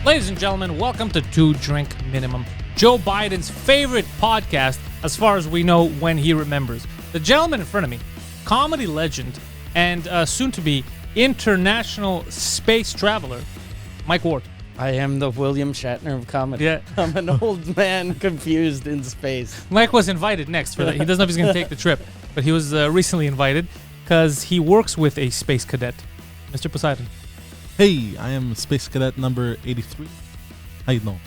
Ladies and gentlemen, welcome to Two Drink Minimum, Joe Biden's favorite podcast, as far as we know when he remembers. The gentleman in front of me, comedy legend and soon-to-be international space traveler, Mike Ward. I am the William Shatner of comedy. Yeah. I'm an old man confused in space. Mike was invited next for that. He doesn't know if he's going to take the trip, but he was recently invited because he works with a space cadet, Mr. Poseidon. Hey, I am Space Cadet number 83. How you know?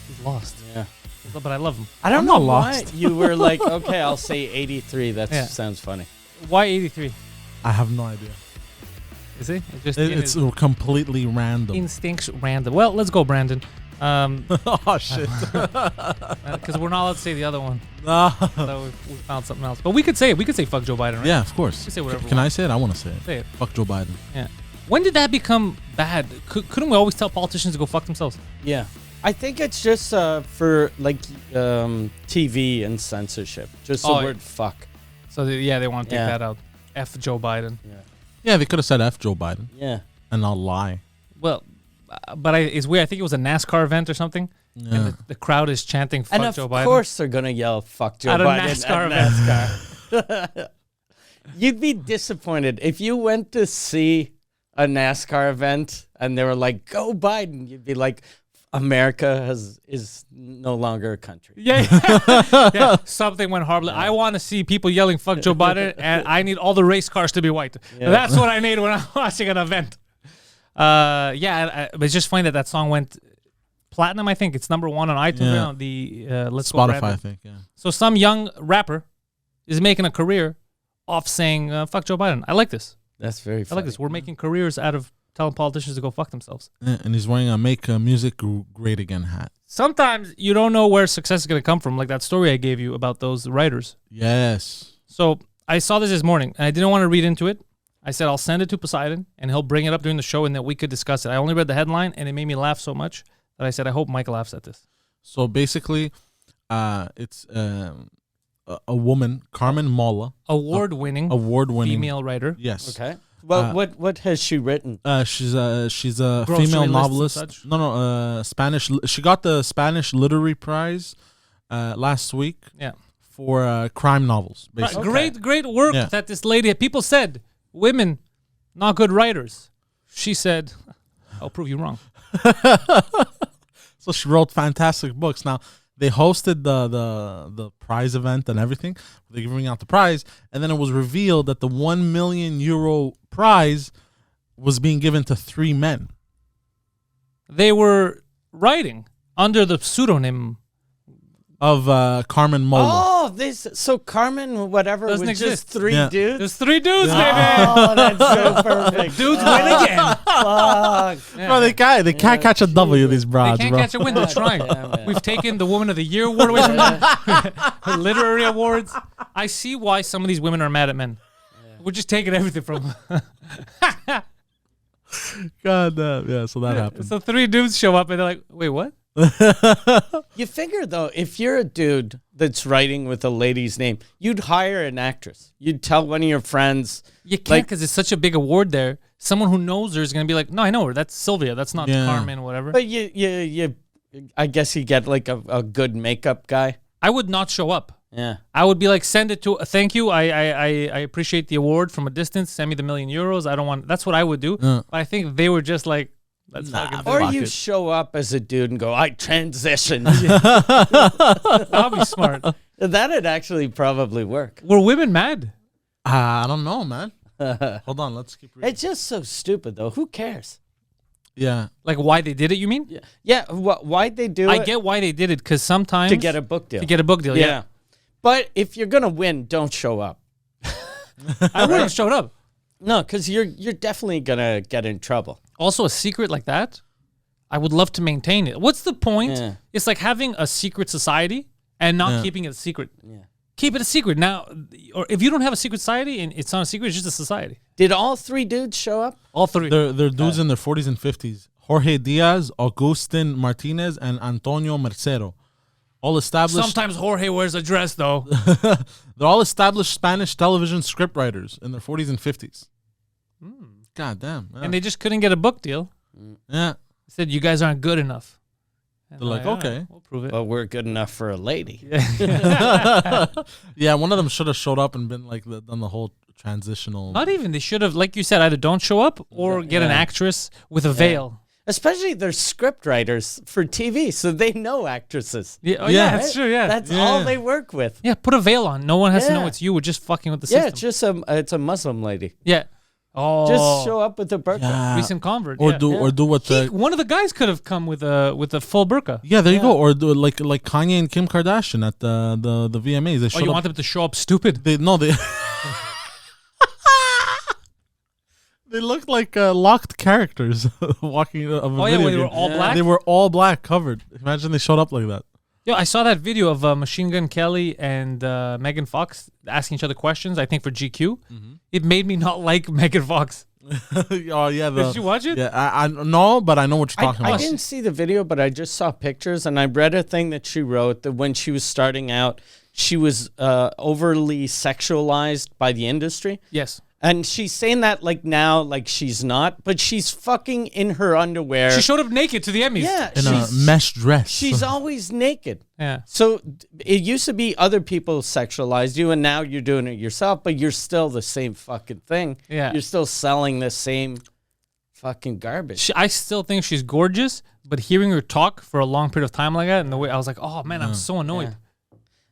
He's lost. Yeah. But I love him. I don't I'm know not why lost. you were like, okay, I'll say 83. That sounds funny. Why 83? I have no idea. Is he? It's completely random. Instincts random. Well, let's go, Brandon. Oh, shit. Because we're not allowed to say the other one. No. So we found something else. But we could say it. We could say fuck Joe Biden, right? Yeah, of course. We could say whatever. Can I say it? I want to say it. Say it. Fuck Joe Biden. Yeah. When did that become bad? Couldn't we always tell politicians to go fuck themselves? Yeah. I think it's just for like TV and censorship. Just the word fuck. So they want to take that out. F Joe Biden. Yeah. Yeah, they could have said F Joe Biden. Yeah. And I'll lie. Well, but it's weird. I think it was a NASCAR event or something. Yeah. And the crowd is chanting fuck And Joe of Biden. course they're going to yell fuck Joe At a Biden NASCAR at NASCAR. You'd be disappointed if you went to see a NASCAR event and they were like, go Biden. You'd be like, America is no longer a country. Yeah. Something went horribly. I want to see people yelling fuck Joe Biden, and I need all the race cars to be white. Yeah. That's what I need when I'm watching an event. But it's just funny that song went platinum, I think. It's number 1 on iTunes. Yeah. On the Let's Go Spotify, Brandon. I think, yeah. So some young rapper is making a career off saying fuck Joe Biden. I like this. That's very funny. I like this. We're making careers out of telling politicians to go fuck themselves. Yeah, and he's wearing a Make Music Great Again hat. Sometimes you don't know where success is going to come from, like that story I gave you about those writers. Yes. So I saw this morning, and I didn't want to read into it. I said I'll send it to Poseidon, and he'll bring it up during the show, and that we could discuss it. I only read the headline, and it made me laugh so much that I said I hope Mike laughs at this. So basically, it's a woman, Carmen Molla. Award-winning female writer. Yes. Okay. Well, what has she written? She's a Grocery female lists novelist. and such? No, Spanish. She got the Spanish Literary Prize last week. Yeah. For crime novels, basically. Great work that this lady. People said women not good writers. She said, "I'll prove you wrong." So she wrote fantastic books. Now they hosted the prize event and everything. They're giving out the prize, and then it was revealed that the €1 million prize was being given to 3 men. They were writing under the pseudonym of Carmen Molla. Oh, so Carmen whatever Doesn't was exist. just 3 Yeah. dudes? There's 3 dudes, baby. Oh, that's so perfect. Dudes win again. Fuck. Yeah. Bro, they can't catch a W, these They broads, can't bro. catch a win. They're trying. Damn it. We've taken the Woman of the Year award away from them. Literary awards. I see why some of these women are mad at men. We're just taking everything from them. God damn. Yeah, so that happened. So 3 dudes show up and they're like, wait, what? You figure, though, if you're a dude that's writing with a lady's name, you'd hire an actress. You'd tell one of your friends. You can't because it's such a big award there. Someone who knows her is going to be like, no, I know her. That's Sylvia. That's not Carmen or whatever. But you I guess you get like a good makeup guy. I would not show up. Yeah. I would be like, send it to, thank you. I appreciate the award from a distance. Send me the €1 million. I don't want, that's what I would do. But I think they were just like, let's fucking do Or it. you show up as a dude and go, I transitioned. That'll be smart. That'd actually probably work. Were women mad? I don't know, man. Hold on, let's keep reading. It's just so stupid, though. Who cares? Yeah. Like why they did it, you mean? Yeah. Why'd they do it? I get why they did it, because sometimes... To get a book deal. Yeah. But if you're going to win, don't show up. I would have showed up. No, because you're definitely going to get in trouble. Also, a secret like that, I would love to maintain it. What's the point? Yeah. It's like having a secret society and not keeping it a secret. Yeah. Keep it a secret. Now, or if you don't have a secret society and it's not a secret, it's just a society. Did all 3 dudes show up? All 3. They're dudes in their 40s and 50s. Jorge Diaz, Agustin Martinez, and Antonio Mercero. All established. Sometimes Jorge wears a dress, though. They're all established Spanish television scriptwriters in their 40s and 50s. God damn. Yeah. And they just couldn't get a book deal. Yeah. said, "You guys aren't good enough." And They're like, "All right, okay." we'll prove it. But we're good enough for a lady. Yeah, one of them should have showed up and been like done the whole transitional. Not even. They should have, like you said, either don't show up or get an Yeah. actress with a veil. Especially they're script writers for TV, so they know actresses. Yeah, oh, Yeah. yeah, that's true. Yeah, That's Yeah. all they work with. yeah. Put a veil on. No one has to know Yeah. it's you. We're just fucking with the Yeah, system. it's a Muslim lady. Yeah. Oh, Just show up with a burqa. Yeah. recent convert. or yeah. do what the One of the guys could have come with a full burqa. yeah, there you go. Or do like Kanye and Kim Kardashian at the VMAs. They Oh, showed you up. want them to show up stupid? They they looked like locked characters walking of a Oh yeah, video when they were game. all black. They were all black covered. Imagine they showed up like that. Yo, I saw that video of Machine Gun Kelly and Megan Fox asking each other questions. I think for GQ. It made me not like Megan Fox. Oh yeah, Did you watch it? Yeah, I know, but I know what you're talking I about. didn't see the video, but I just saw pictures, and I read a thing that she wrote that when she was starting out, she was overly sexualized by the industry. Yes. And she's saying that like now, like she's not, but she's fucking in her underwear. She showed up naked to the Emmys. Yeah, In a mesh dress. she's always naked. Yeah. So it used to be other people sexualized you, and now you're doing it yourself, but you're still the same fucking thing. Yeah. You're still selling the same fucking garbage. I still think she's gorgeous, but hearing her talk for a long period of time like that, and the way I was like, oh man, I'm so annoyed. Yeah.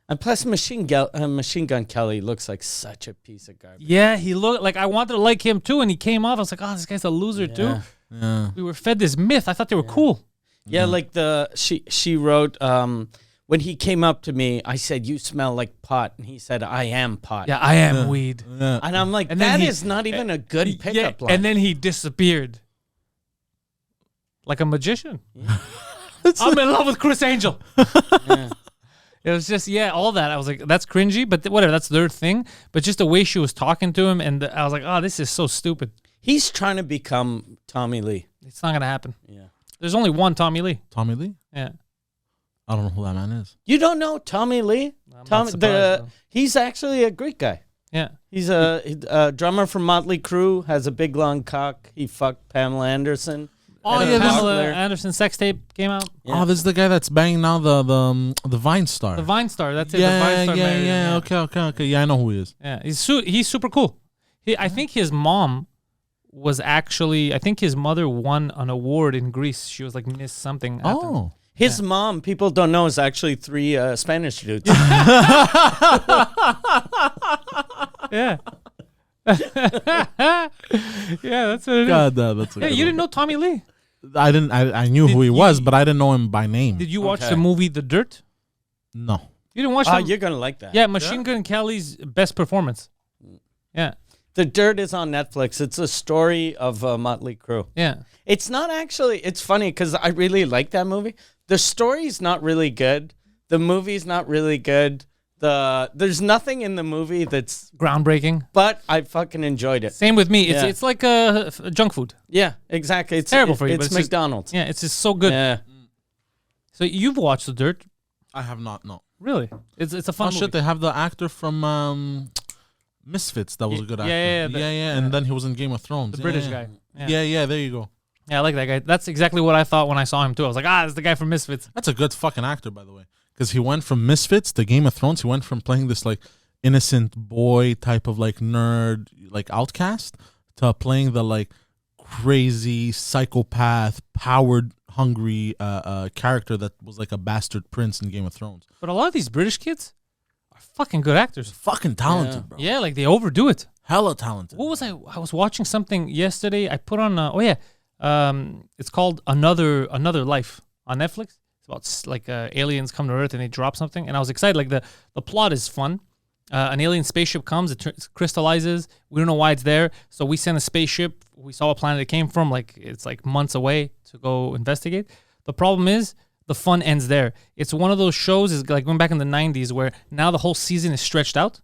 And plus, Machine Gun Kelly looks like such a piece of garbage. Yeah, he looked like I wanted to like him too, and he came off. I was like, oh, this guy's a loser too. Yeah. We were fed this myth. I thought they were cool. Yeah, like she wrote when he came up to me, I said, "You smell like pot," and he said, "I am pot." Yeah, I am weed. Yeah. And I'm like, And then that he- is not even a good Yeah, pickup line. and then he disappeared like a magician. I'm in love with Chris Angel. It was just, all that. I was like, that's cringy, but whatever, that's their thing. But just the way she was talking to him, and I was like, oh, this is so stupid. He's trying to become Tommy Lee. It's not going to happen. Yeah. There's only one Tommy Lee. Tommy Lee? Yeah. I don't know who that man is. You don't know Tommy Lee? I'm not surprised, though. He's actually a Greek guy. Yeah. He's a drummer from Motley Crue, has a big long cock. He fucked Pamela Anderson. Oh, And yeah, a Pamela wrestler. Anderson sex tape came out. Yeah. Oh, this is the guy that's banging now the Vine star. The Vine star, that's it. the yeah, Vine star yeah, married him, yeah. Okay. Yeah, I know who he is. Yeah, he's super cool. I think his mom was actually, I think his mother won an award in Greece. She was like Miss something. after. Oh. His mom, people don't know, is actually 3 Spanish dudes. Yeah. Yeah, that's what it is. God, that's a Yeah, good you one. didn't know Tommy Lee? I didn't. I knew who he Did was, you- but I didn't know him by name. Did you watch Okay. the movie The Dirt? No. You didn't watch Oh, the you're going to like that. Yeah, Machine Gun Kelly's best performance. Yeah. The Dirt is on Netflix. It's a story of Motley Crue. Yeah. It's not actually, it's funny because I really like that movie. The story's not really good. The movie's not really good. There's nothing in the movie that's, Groundbreaking. but I fucking enjoyed it. Same with me. It's Yeah. it's like junk food. Yeah, exactly. It's terrible for you, but It's it's just- McDonald's. Yeah, it's just so good. Yeah. So you've watched The Dirt? I have not. No. Really? It's a fun Oh movie. shit! They have the actor from Misfits. That was a good actor. yeah, And then he was in Game of Thrones. The Yeah, British yeah. guy. Yeah. There you go. Yeah, I like that guy. That's exactly what I thought when I saw him too. I was like, this is the guy from Misfits. That's a good fucking actor, by the way. Because he went from Misfits to Game of Thrones. He went from playing this like innocent boy type of like nerd, like outcast, to playing the like crazy psychopath, powered, hungry character that was like a bastard prince in Game of Thrones. But a lot of these British kids are fucking good actors. Fucking talented, Yeah. bro. Yeah, like they overdo it. Hella talented. What was I was watching something yesterday. I put on it's called Another Life on Netflix. It's about like aliens come to Earth and they drop something, and I was excited. Like the plot is fun. An alien spaceship comes, it crystallizes. We don't know why it's there, so we send a spaceship. We saw what planet it came from. Like it's like months away to go investigate. The problem is the fun ends there. It's one of those shows is like going back in the 90s where now the whole season is stretched out,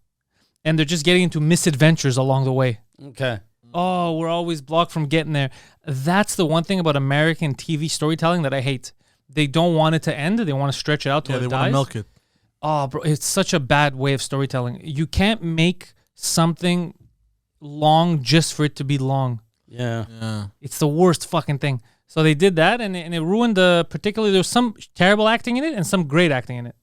and they're just getting into misadventures along the way. Okay. Oh, we're always blocked from getting there. That's the one thing about American TV storytelling that I hate. They don't want it to end. They want to stretch it out till Yeah, they it want dies. to milk it. Oh, bro, it's such a bad way of storytelling. You can't make something long just for it to be long. Yeah. Yeah. It's the worst fucking thing. So they did that, and it ruined particularly there was some terrible acting in it and some great acting in it.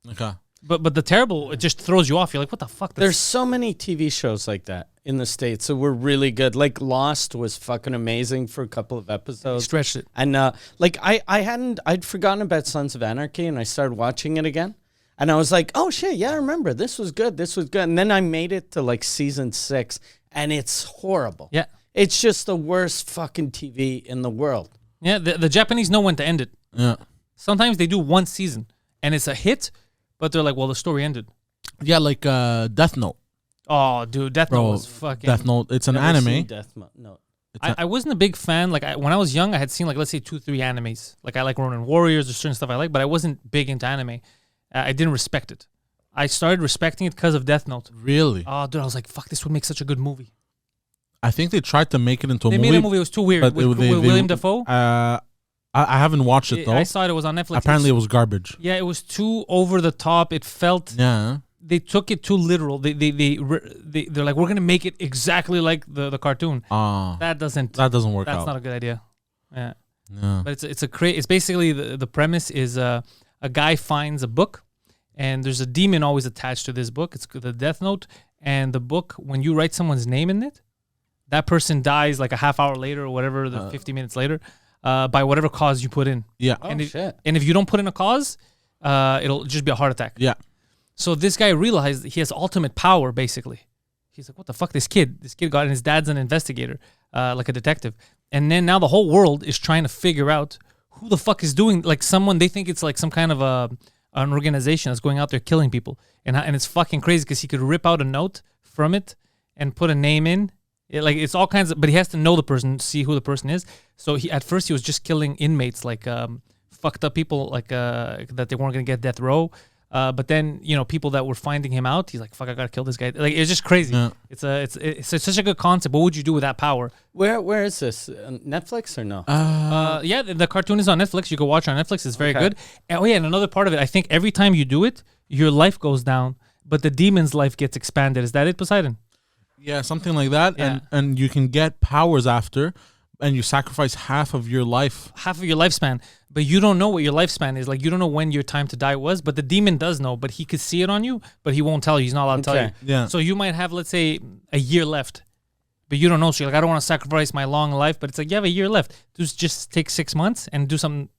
Okay. But the terrible, it just throws you off. You're like, what the fuck? There's so many TV shows like that in the States that were really good. Like Lost was fucking amazing for a couple of episodes. Stretched it. And I'd forgotten about Sons of Anarchy, and I started watching it again. And I was like, oh shit, yeah, I remember. This was good. And then I made it to like season 6, and it's horrible. Yeah. It's just the worst fucking TV in the world. Yeah, the Japanese know when to end it. Yeah. Sometimes they do one season, and it's a hit, but they're like, well, the story ended. Yeah, like Death Note. Oh, dude, Death Note was fucking... Death Note, it's an Never anime. seen Death Note. I wasn't a big fan. Like, when I was young, I had seen, like, let's say 2-3 animes. Like, I like Ronin Warriors or certain stuff I like, but I wasn't big into anime. I didn't respect it. I started respecting it because of Death Note. Really? Oh, dude, I was like, fuck, this would make such a good movie. I think they tried to make it into a movie. They made a movie, it was too weird. but With William Dafoe? I haven't watched it, though. I saw it was on Netflix. Apparently, it was garbage. Yeah, it was too over the top. It felt... Yeah. They took it too literal. They're like, we're gonna make it exactly like the cartoon. That doesn't work out. That's not a good idea. Yeah. But it's basically the premise is a guy finds a book, and there's a demon always attached to this book. It's the Death Note, and the book, when you write someone's name in it, that person dies like a half hour later or whatever, 50 minutes later, by whatever cause you put in. Yeah. And shit. And if you don't put in a cause, it'll just be a heart attack. Yeah. So this guy realized he has ultimate power, basically. He's like, what the fuck, this kid got, and his dad's an investigator, like a detective. And then now the whole world is trying to figure out who the fuck is doing, like someone, they think it's like some kind of an organization that's going out there killing people. And it's fucking crazy because he could rip out a note from it and put a name in. It's all kinds of, but he has to know the person, see who the person is. So at first he was just killing inmates, like fucked up people, like that they weren't going to get death row. But then, people that were finding him out, he's like, fuck, I gotta kill this guy. Like, it's just crazy. Yeah. It's such a good concept. What would you do with that power? Where is this? Netflix or no? Yeah, the cartoon is on Netflix. You can watch it on Netflix. It's very good. And, and another part of it, I think every time you do it, your life goes down, but the demon's life gets expanded. Is that it, Poseidon? Yeah, something like that. Yeah. And you can get powers after, and you sacrifice half of your life. Half of your lifespan. But you don't know what your lifespan is. Like, you don't know when your time to die was, but the demon does know. But he could see it on you, but he won't tell you. He's not allowed to tell you. Yeah. So you might have, let's say, a year left, but you don't know. So you're like, I don't want to sacrifice my long life. But it's like, you have a year left. Just take 6 months and do something,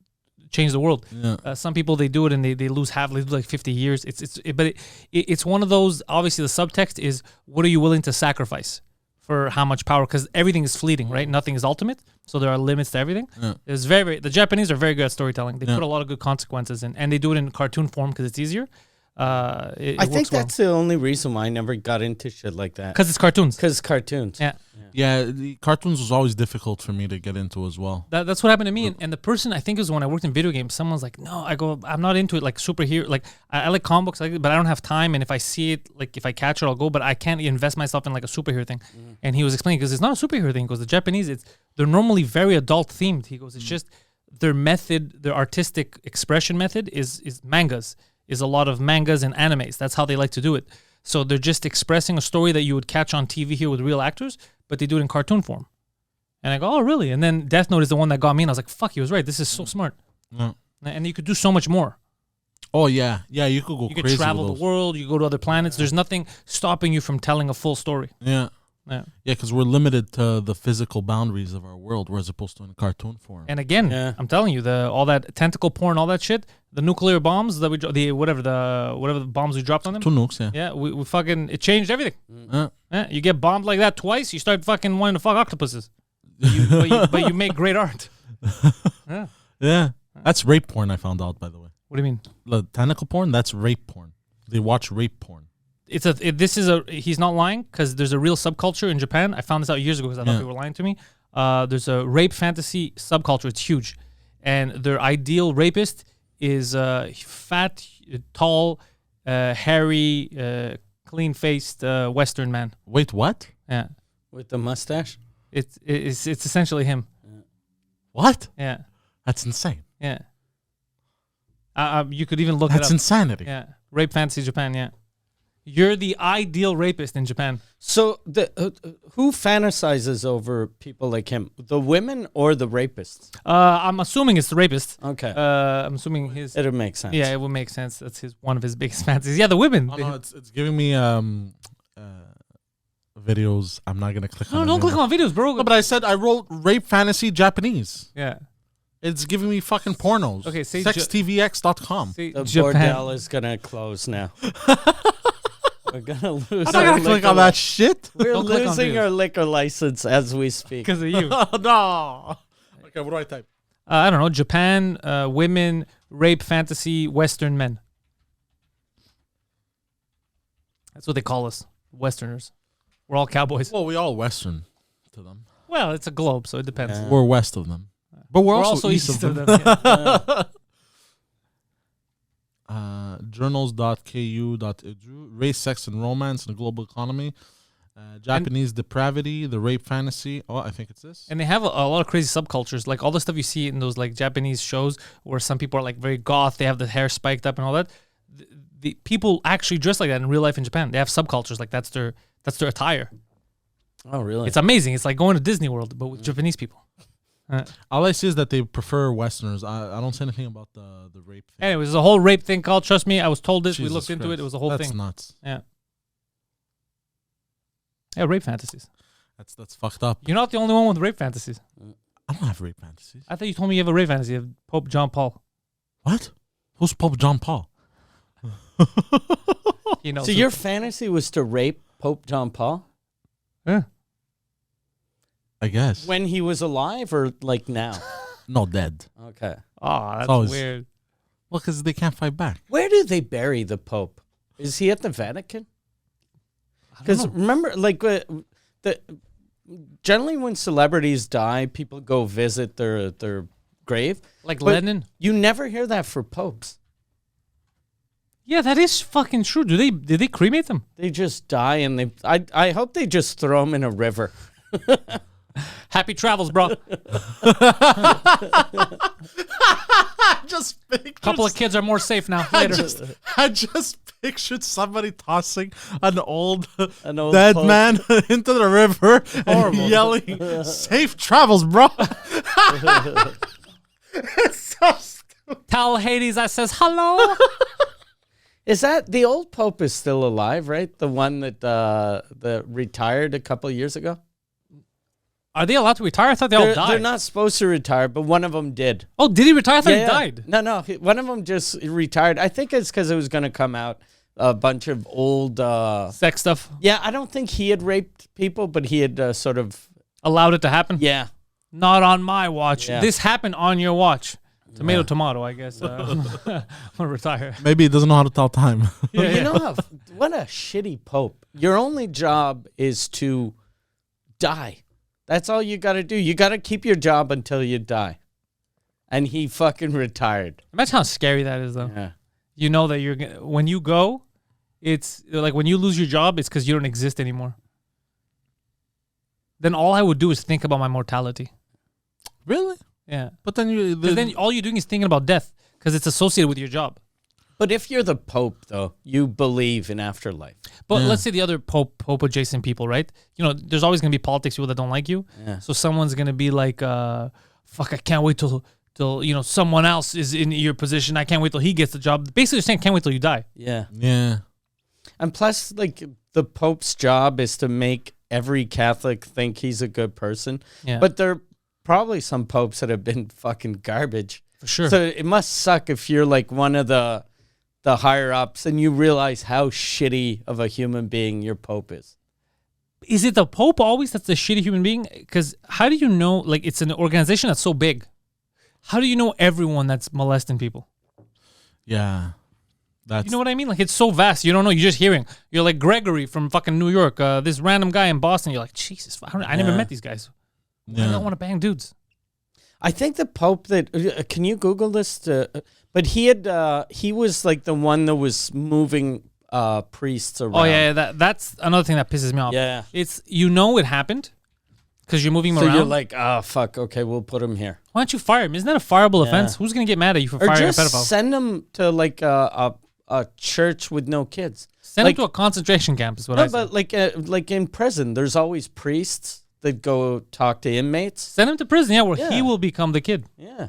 change the world. Yeah. Some people, they do it and they lose half, they lose like 50 years. It's one of those, obviously the subtext is, what are you willing to sacrifice for how much power? Because everything is fleeting, right? Nothing is ultimate. So there are limits to everything. Yeah. It's the Japanese are very good at storytelling. They put a lot of good consequences in, and they do it in cartoon form because it's easier. I think that's the only reason why I never got into shit like that. Because it's cartoons. Because cartoons. Yeah. The cartoons was always difficult for me to get into as well. That's what happened to me. And the person, I think it was when I worked in video games, someone's like, no, I'm not into it, like superhero. Like, I like comic books, but I don't have time. And if I see it, like if I catch it, I'll go. But I can't invest myself in like a superhero thing. And he was explaining, because it's not a superhero thing. He goes, the Japanese, they're normally very adult themed. He goes, it's just their method, their artistic expression method is mangas. Is a lot of mangas and animes. That's how they like to do it. So they're just expressing a story that you would catch on TV here with real actors, but they do it in cartoon form. And I go, oh, really? And then Death Note is the one that got me, and I was like, fuck, he was right. This is so smart. Yeah. And you could do so much more. Oh, yeah. Yeah, you could go crazy. You could travel the world. You go to other planets. There's nothing stopping you from telling a full story. Yeah. Yeah, because we're limited to the physical boundaries of our world, whereas opposed to in cartoon form. And again, I'm telling you, all that tentacle porn, all that shit, the nuclear bombs that whatever the bombs we dropped on them. 2 nukes, yeah. Yeah, we fucking, it changed everything. Yeah, you get bombed like that twice, you start fucking wanting to fuck octopuses. But you make great art. Yeah. That's rape porn, I found out, by the way. What do you mean? The tentacle porn, that's rape porn. They watch rape porn. He's not lying, because there's a real subculture in Japan. I found this out years ago because I thought people were lying to me. There's a rape fantasy subculture. It's huge. And their ideal rapist is fat, tall, hairy, clean-faced Western man. Wait, what? Yeah. With the mustache? It's essentially him. What? Yeah. That's insane. Yeah. You could even look it up. That's insanity. Yeah. Rape fantasy Japan, yeah. You're the ideal rapist in Japan. So who fantasizes over people like him? The women or the rapists? I'm assuming it's the rapist. Okay. I'm assuming his. It'll make sense. Yeah, it would make sense. That's one of his biggest fantasies. Yeah, the women. Oh, no, it's giving me videos. I'm not gonna click on. No, don't click on videos, bro. No, but I said I wrote rape fantasy Japanese. Yeah. It's giving me fucking pornos. Okay, say sextvx.com. See, The Japan. bordel is gonna close now. We're gonna lose. I'm not our gonna click liquor on that shit. We're Don't click on losing videos. our liquor license as we speak. Because of you. No. Okay, what do I type? I don't know. Japan, women, rape fantasy, Western men. That's what they call us, Westerners. We're all cowboys. Well, we all Western to them. Well, it's a globe, so it depends. Yeah. We're west of them, but we're also east of them. yeah. Journals.ku.edu, race, sex, and romance in the global economy. Japanese depravity, the rape fantasy. Oh, I think it's this. And they have a lot of crazy subcultures, like all the stuff you see in those like Japanese shows where some people are like very goth, they have the hair spiked up and all that. The people actually dress like that in real life in Japan. They have subcultures, like that's their attire. Oh, really? It's amazing. It's like going to Disney World, but with Japanese people. All I see is that they prefer Westerners. I don't say anything about the rape thing. Anyways, there's a whole rape thing called. Trust me, I was told this. Jesus we looked into it. Christ. It was a whole That's thing. nuts. Yeah. Yeah, rape fantasies. That's fucked up. You're not the only one with rape fantasies. I don't have rape fantasies. I thought you told me you have a rape fantasy of Pope John Paul. What? Who's Pope John Paul? You know. So your fantasy was to rape Pope John Paul Yeah. I guess. when he was alive, or like now? No, dead. Okay. Oh, that's always- weird. Well, because they can't fight back. Where do they bury the Pope? Is he at the Vatican? Because remember, like generally when celebrities die, people go visit their grave. Like But Lenin. You never hear that for popes. Yeah, that is fucking true. Did they cremate them? They just die, and I hope they just throw them in a river. Happy travels, bro. Just pictured, Couple of kids are more safe now. Later. I just pictured somebody tossing an old An dead Pope. man into the river Horrible. and yelling, "Safe travels, bro." It's so stupid. Tell Hades I says hello. Is that the old Pope is still alive, right? The one that retired a couple of years ago? Are they allowed to retire? I thought they all They're died. not supposed to retire, but one of them did. Oh, did he retire? I thought he died. No. One of them just retired. I think it's because it was going to come out a bunch of old. Sex stuff. Yeah, I don't think he had raped people, but he had sort of. Allowed it to happen? Yeah. Not on my watch. Yeah. This happened on your watch. Tomato, I guess. I'm going to retire. Maybe he doesn't know how to tell time. But you know what a shitty Pope. Your only job is to die. That's all you got to do. You got to keep your job until you die. And he fucking retired. Imagine how scary that is, though. Yeah. You know that when you go, it's like when you lose your job, it's because you don't exist anymore. Then all I would do is think about my mortality. Really? Yeah. But then 'Cause then all you're doing is thinking about death because it's associated with your job. But if you're the Pope, though, you believe in afterlife. But let's say the other Pope adjacent people, right? You know, there's always going to be politics people that don't like you. Yeah. So someone's going to be like, fuck, I can't wait till someone else is in your position. I can't wait till he gets the job. Basically, they're saying can't wait till you die. Yeah. yeah. And plus, like, the Pope's job is to make every Catholic think he's a good person. Yeah. But there are probably some popes that have been fucking garbage. For sure. So it must suck if you're like one of the higher ups and you realize how shitty of a human being your Pope is. Is it the Pope always that's the shitty human being? Because how do you know, like, it's an organization that's so big. How do you know everyone that's molesting people? Yeah. That's You know what I mean? Like, it's so vast. You don't know. You're just hearing. You're like Gregory from fucking New York. This random guy in Boston. You're like, Jesus, I never met these guys. I don't want to bang dudes. I think the Pope that can you Google this? But he was like the one that was moving priests around. Oh yeah, that's another thing that pisses me off. Yeah. It's it happened because you're moving him So around. you're like, fuck, okay, we'll put him here. Why don't you fire him? Isn't that a fireable offense? Who's gonna get mad at you for Or firing a just pedophile? send him to like a a church with no kids. Send him to a concentration camp is what I said. But like in prison, there's always priests that go talk to inmates. Send him to prison, where he will become the kid. Yeah.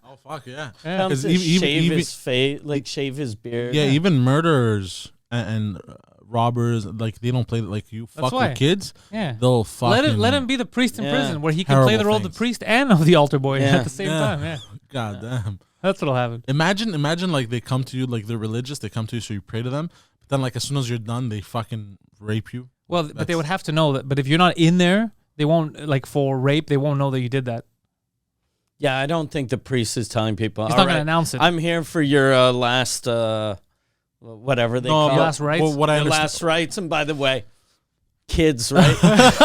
Oh fuck yeah! Come to shave his face, like shave his beard. Yeah, even murderers and robbers, like they don't play like you fuck with kids. Yeah, they'll fucking let him be the priest in prison, where he can play the role of the priest and of the altar boy at the same time. Yeah, god damn, that's what'll happen. Imagine like they come to you, like they're religious, they come to you, so you pray to them. But then like as soon as you're done, they fucking rape you. Well, but they would have to know that. But if you're not in there, they won't, like for rape, they won't know that you did that. Yeah, I don't think the priest is telling people. He's not going to announce it. I'm here for your last, whatever they call it. Last rites. Well, what I understand, last rites. And by the way, kids, right? He fist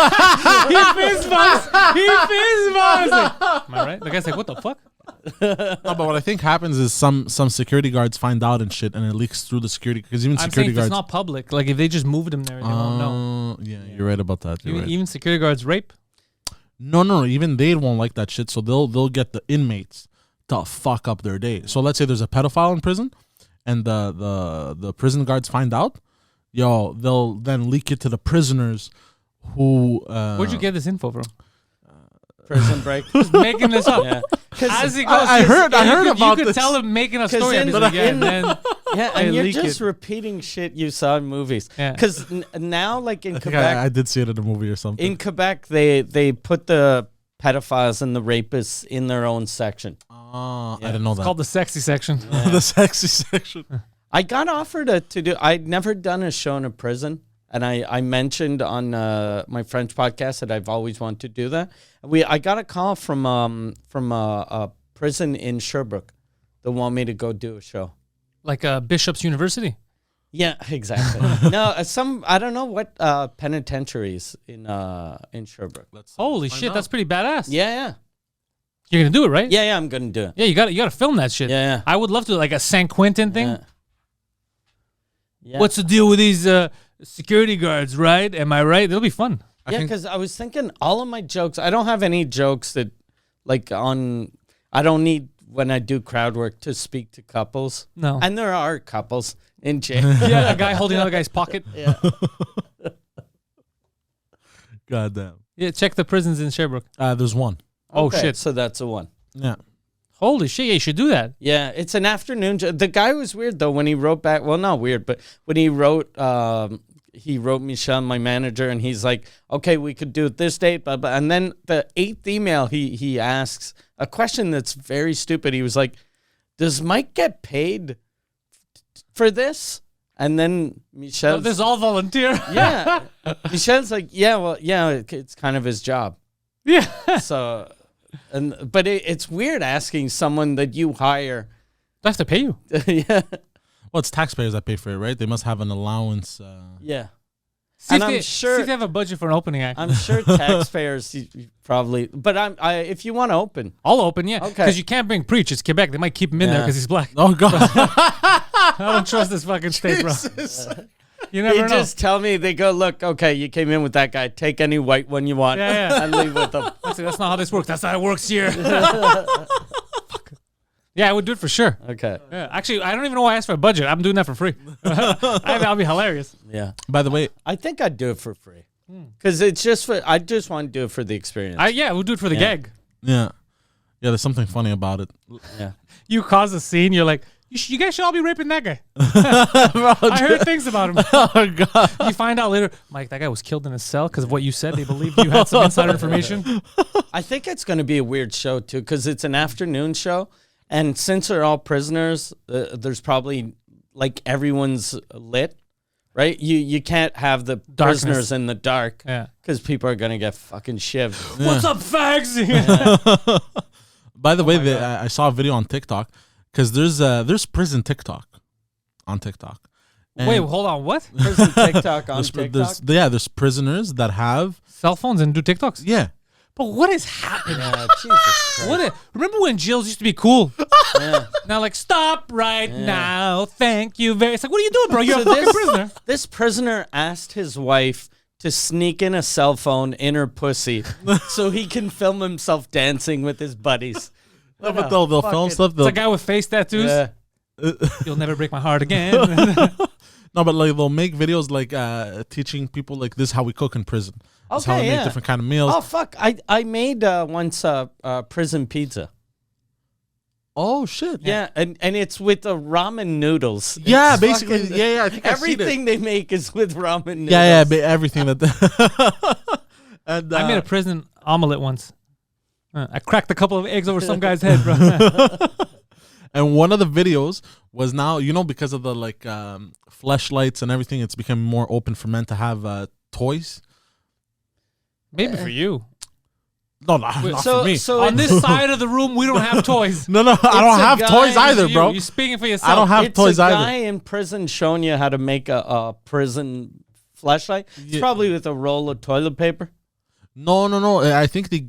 bumps. Am I right? The guy's like, what the fuck? no, but what I think happens is some security guards find out and shit, and it leaks through the security, because even security guards. It's not public. Like if they just moved him there, they won't know. Yeah, you're right about that. Even security guards rape. No. Even they won't like that shit, so they'll get the inmates to fuck up their day. So let's say there's a pedophile in prison, and the prison guards find out. They'll then leak it to the prisoners who. Where'd you get this info from? Prison Break. Just making this up. Yeah. As he goes, I heard about you this. could tell him making a story. And you're just repeating shit you saw in movies. Yeah. Because now, like in Quebec, I did see it in a movie or something. In Quebec, they put the pedophiles and the rapists in their own section. I didn't know that. It's called the sexy section. Yeah. The sexy section. I got offered to do. I'd never done a show in a prison. And I mentioned on my French podcast that I've always wanted to do that. I got a call from a prison in Sherbrooke that want me to go do a show. Like Bishop's University? Yeah, exactly. No, I don't know what penitentiaries in Sherbrooke. Holy shit, that's pretty badass. Yeah. You're gonna do it, right? Yeah, I'm gonna do it. Yeah, you got to film that shit. Yeah. I would love to, like a San Quentin thing. Yeah. What's the deal with these security guards, right? Am I right? It'll be fun. Yeah, because I was thinking all of my jokes, I don't have any jokes that, like, I don't need, when I do crowd work, to speak to couples. No. And there are couples in jail. Yeah, a guy holding another guy's pocket. Yeah. Goddamn. Yeah, check the prisons in Sherbrooke. There's one. Oh, Okay, shit. So that's a one. Yeah. Holy shit, yeah, you should do that. Yeah, it's an afternoon. The guy was weird, though, when he wrote back. Well, not weird, but when he wrote Michel, my manager, and he's like, okay, we could do it this date, blah, blah. And then the 8th email, he asks a question that's very stupid. He was like, does Mike get paid for this? And then Michel... This is all volunteer. Yeah. Michel's like, it's kind of his job. Yeah. So... But it's weird asking someone that you hire. They have to pay you. Yeah. Well, it's taxpayers that pay for it, right? They must have an allowance. Yeah. See And if they have a budget for an opening act. I'm sure taxpayers you probably. But if you want to open, I'll open, yeah. Okay. Because you can't bring Preach. It's Quebec. They might keep him in there because he's black. Oh, God. I don't trust this fucking state, bro. You never know. just tell me, they go, look, okay, you came in with that guy. Take any white one you want and leave with them. That's not how this works. That's how it works here. Fuck. Yeah, I would do it for sure. Okay. Yeah. Actually, I don't even know why I asked for a budget. I'm doing that for free. I'll be hilarious. Yeah. By the way, I think I'd do it for free. Because it's just I just want to do it for the experience. We'll do it for the gag. yeah, there's something funny about it. Yeah. You cause a scene. You're like, you guys should all be raping that guy. I heard things about him. Oh, God. You find out later, Mike, that guy was killed in his cell because of what you said. They believed you had some insider information. I think it's going to be a weird show, too, because it's an afternoon show. And since they're all prisoners, there's probably, like, everyone's lit, right? You can't have the prisoners in the dark because people are going to get fucking shivved. Yeah. What's up, fags? By the way, I saw a video on TikTok because there's prison TikTok on TikTok. And wait, hold on. What? Prison TikTok on TikTok? There's prisoners that have cell phones and do TikToks? Yeah. But what is happening? Jesus Christ. Remember when jails used to be cool? Yeah. Now, like, stop right now. Thank you very. It's like, what are you doing, bro? You're a fucking prisoner. This prisoner asked his wife to sneak in a cell phone in her pussy so he can film himself dancing with his buddies. But they'll film stuff. It's a guy with face tattoos. Yeah. You'll never break my heart again. No, but like they'll make videos like teaching people like this is how we cook in prison. This is how we Okay, make yeah. different kind of meals. Oh fuck! I made once prison pizza. Oh shit! Yeah, and it's with the ramen noodles. Yeah, It's basically, fucking- yeah. I think I've seen it. everything they make is with ramen noodles. Yeah, everything that. And I made a prison omelet once. I cracked a couple of eggs over some guy's head, bro. and one of the videos was now because of the like fleshlights and everything, it's become more open for men to have toys. Maybe for you. No, not so- for me. so- On this side of the room, we don't have toys. no, I don't a have guy- toys either, You- bro. You're speaking for yourself. I don't have It's toys a either. guy in prison showing you how to make a prison flashlight. It's Yeah. probably with a roll of toilet paper. No. I think they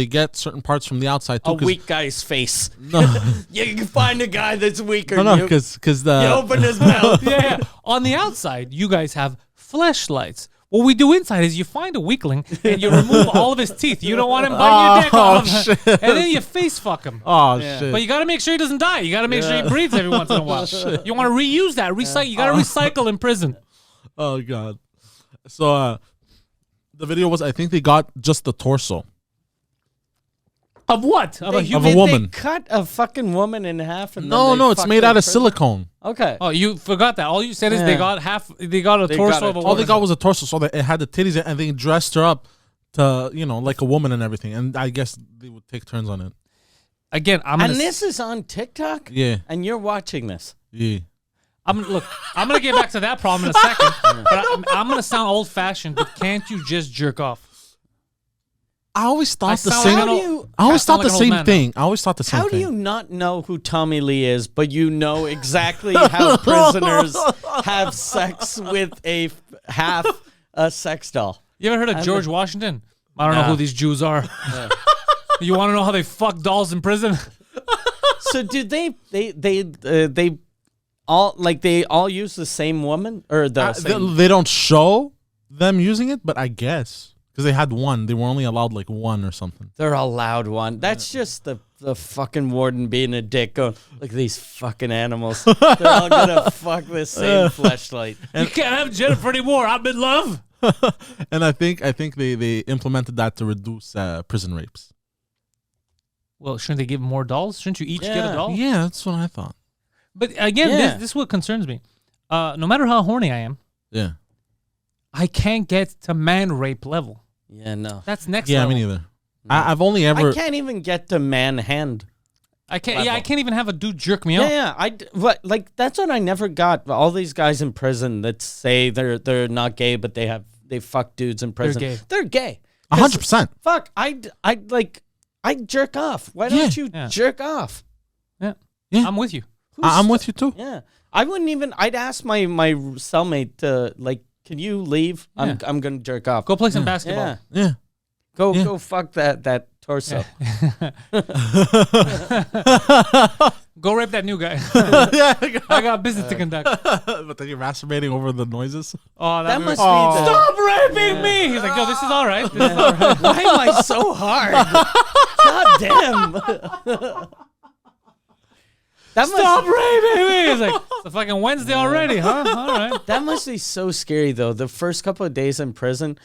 get certain parts from the outside too. A weak guy's face. No, Yeah, you can find a guy that's weaker no, than you. because You the open his mouth. Yeah. On the outside, you guys have fleshlights. What we do inside is you find a weakling and you remove all of his teeth. You don't want him biting your dick off. shit. And then you face fuck him. oh Yeah. shit. But you got to make sure he doesn't die. You got to make sure he breathes every once in a while. You want to reuse that. Recycle. You got to recycle in prison. Oh god. So the video was I think they got just the torso. Of what? Of a Of human? a woman. They cut a fucking woman in half. And No, then they it's fucked made her out in of prison? silicone. Okay. Oh, you forgot that. All you said is Yeah. they got a They torso got of a a woman. All they got was a torso, so that it had the titties, and they dressed her up to like a woman and everything. And I guess they would take turns on it. Again, I'm gonna And this is on TikTok? Yeah, And you're watching this. yeah. I'm gonna get back to that problem in a second. But I'm gonna sound old fashioned, but can't you just jerk off? I always thought the sound same. like an How do old- you- I always sound thought like the an old same man, thing. I always thought the same How do thing. you not know who Tommy Lee is, but you know exactly how prisoners have sex with a half a sex doll? You ever heard of George Washington? I don't know No. who these Jews are. You want to know how they fuck dolls in prison? So do they all use the same woman or the same? They don't show them using it, but I guess because they had one, they were only allowed like one or something. They're allowed one. That's just the fucking warden being a dick. Going, look at these fucking animals. They're all gonna fuck the same fleshlight. You can't have Jennifer anymore. I'm in love. And I think they implemented that to reduce prison rapes. Well, shouldn't they give more dolls? Shouldn't you each get a Yeah. doll? Yeah, that's what I thought. But again, Yeah. this is what concerns me. No matter how horny I am, Yeah, I can't get to man rape level. Yeah, no. That's next yeah, level. me neither. I've only ever. I can't even get to man hand. I can't. Yeah, I level. can't even have a dude jerk me Yeah, off. yeah. Like that's what I never got. All these guys in prison that say they're not gay, but they fuck dudes in prison. gay. They're gay. 100%. Fuck. I jerk off. Why don't you Yeah. jerk off? Yeah. Yeah. I'm with you. I'm with you too. Yeah. I wouldn't even. I'd ask my cellmate to like, can you leave? Yeah. I'm gonna jerk off. Go play some basketball. Yeah. Yeah. Go fuck that torso. Go rape that new guy. Yeah. I got business to conduct. But then you're masturbating over the noises. Oh, That would must be- be the. Stop raping me. He's like, yo, this is all right. This is all right. Why am I so hard? God damn. That Stop must, raping me. He's like, it's a fucking Wednesday already, huh? All right. that must be so scary though. The first couple of days in prison,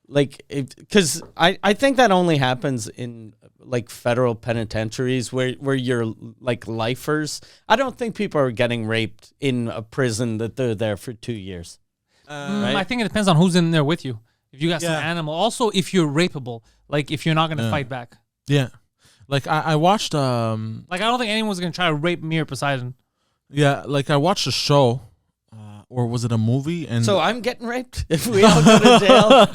like, because I think that only happens in like federal penitentiaries where you're like lifers. I don't think people are getting raped in a prison that they're there for 2 years. Right? I think it depends on who's in there with you. If you got some Yeah. animal. Also, if you're rapeable, like if you're not going to fight back. Yeah. Like I watched Like, I don't think anyone's going to try to rape me or Poseidon. yeah, like I watched a show or was it a movie and So I'm getting raped if we all go to jail.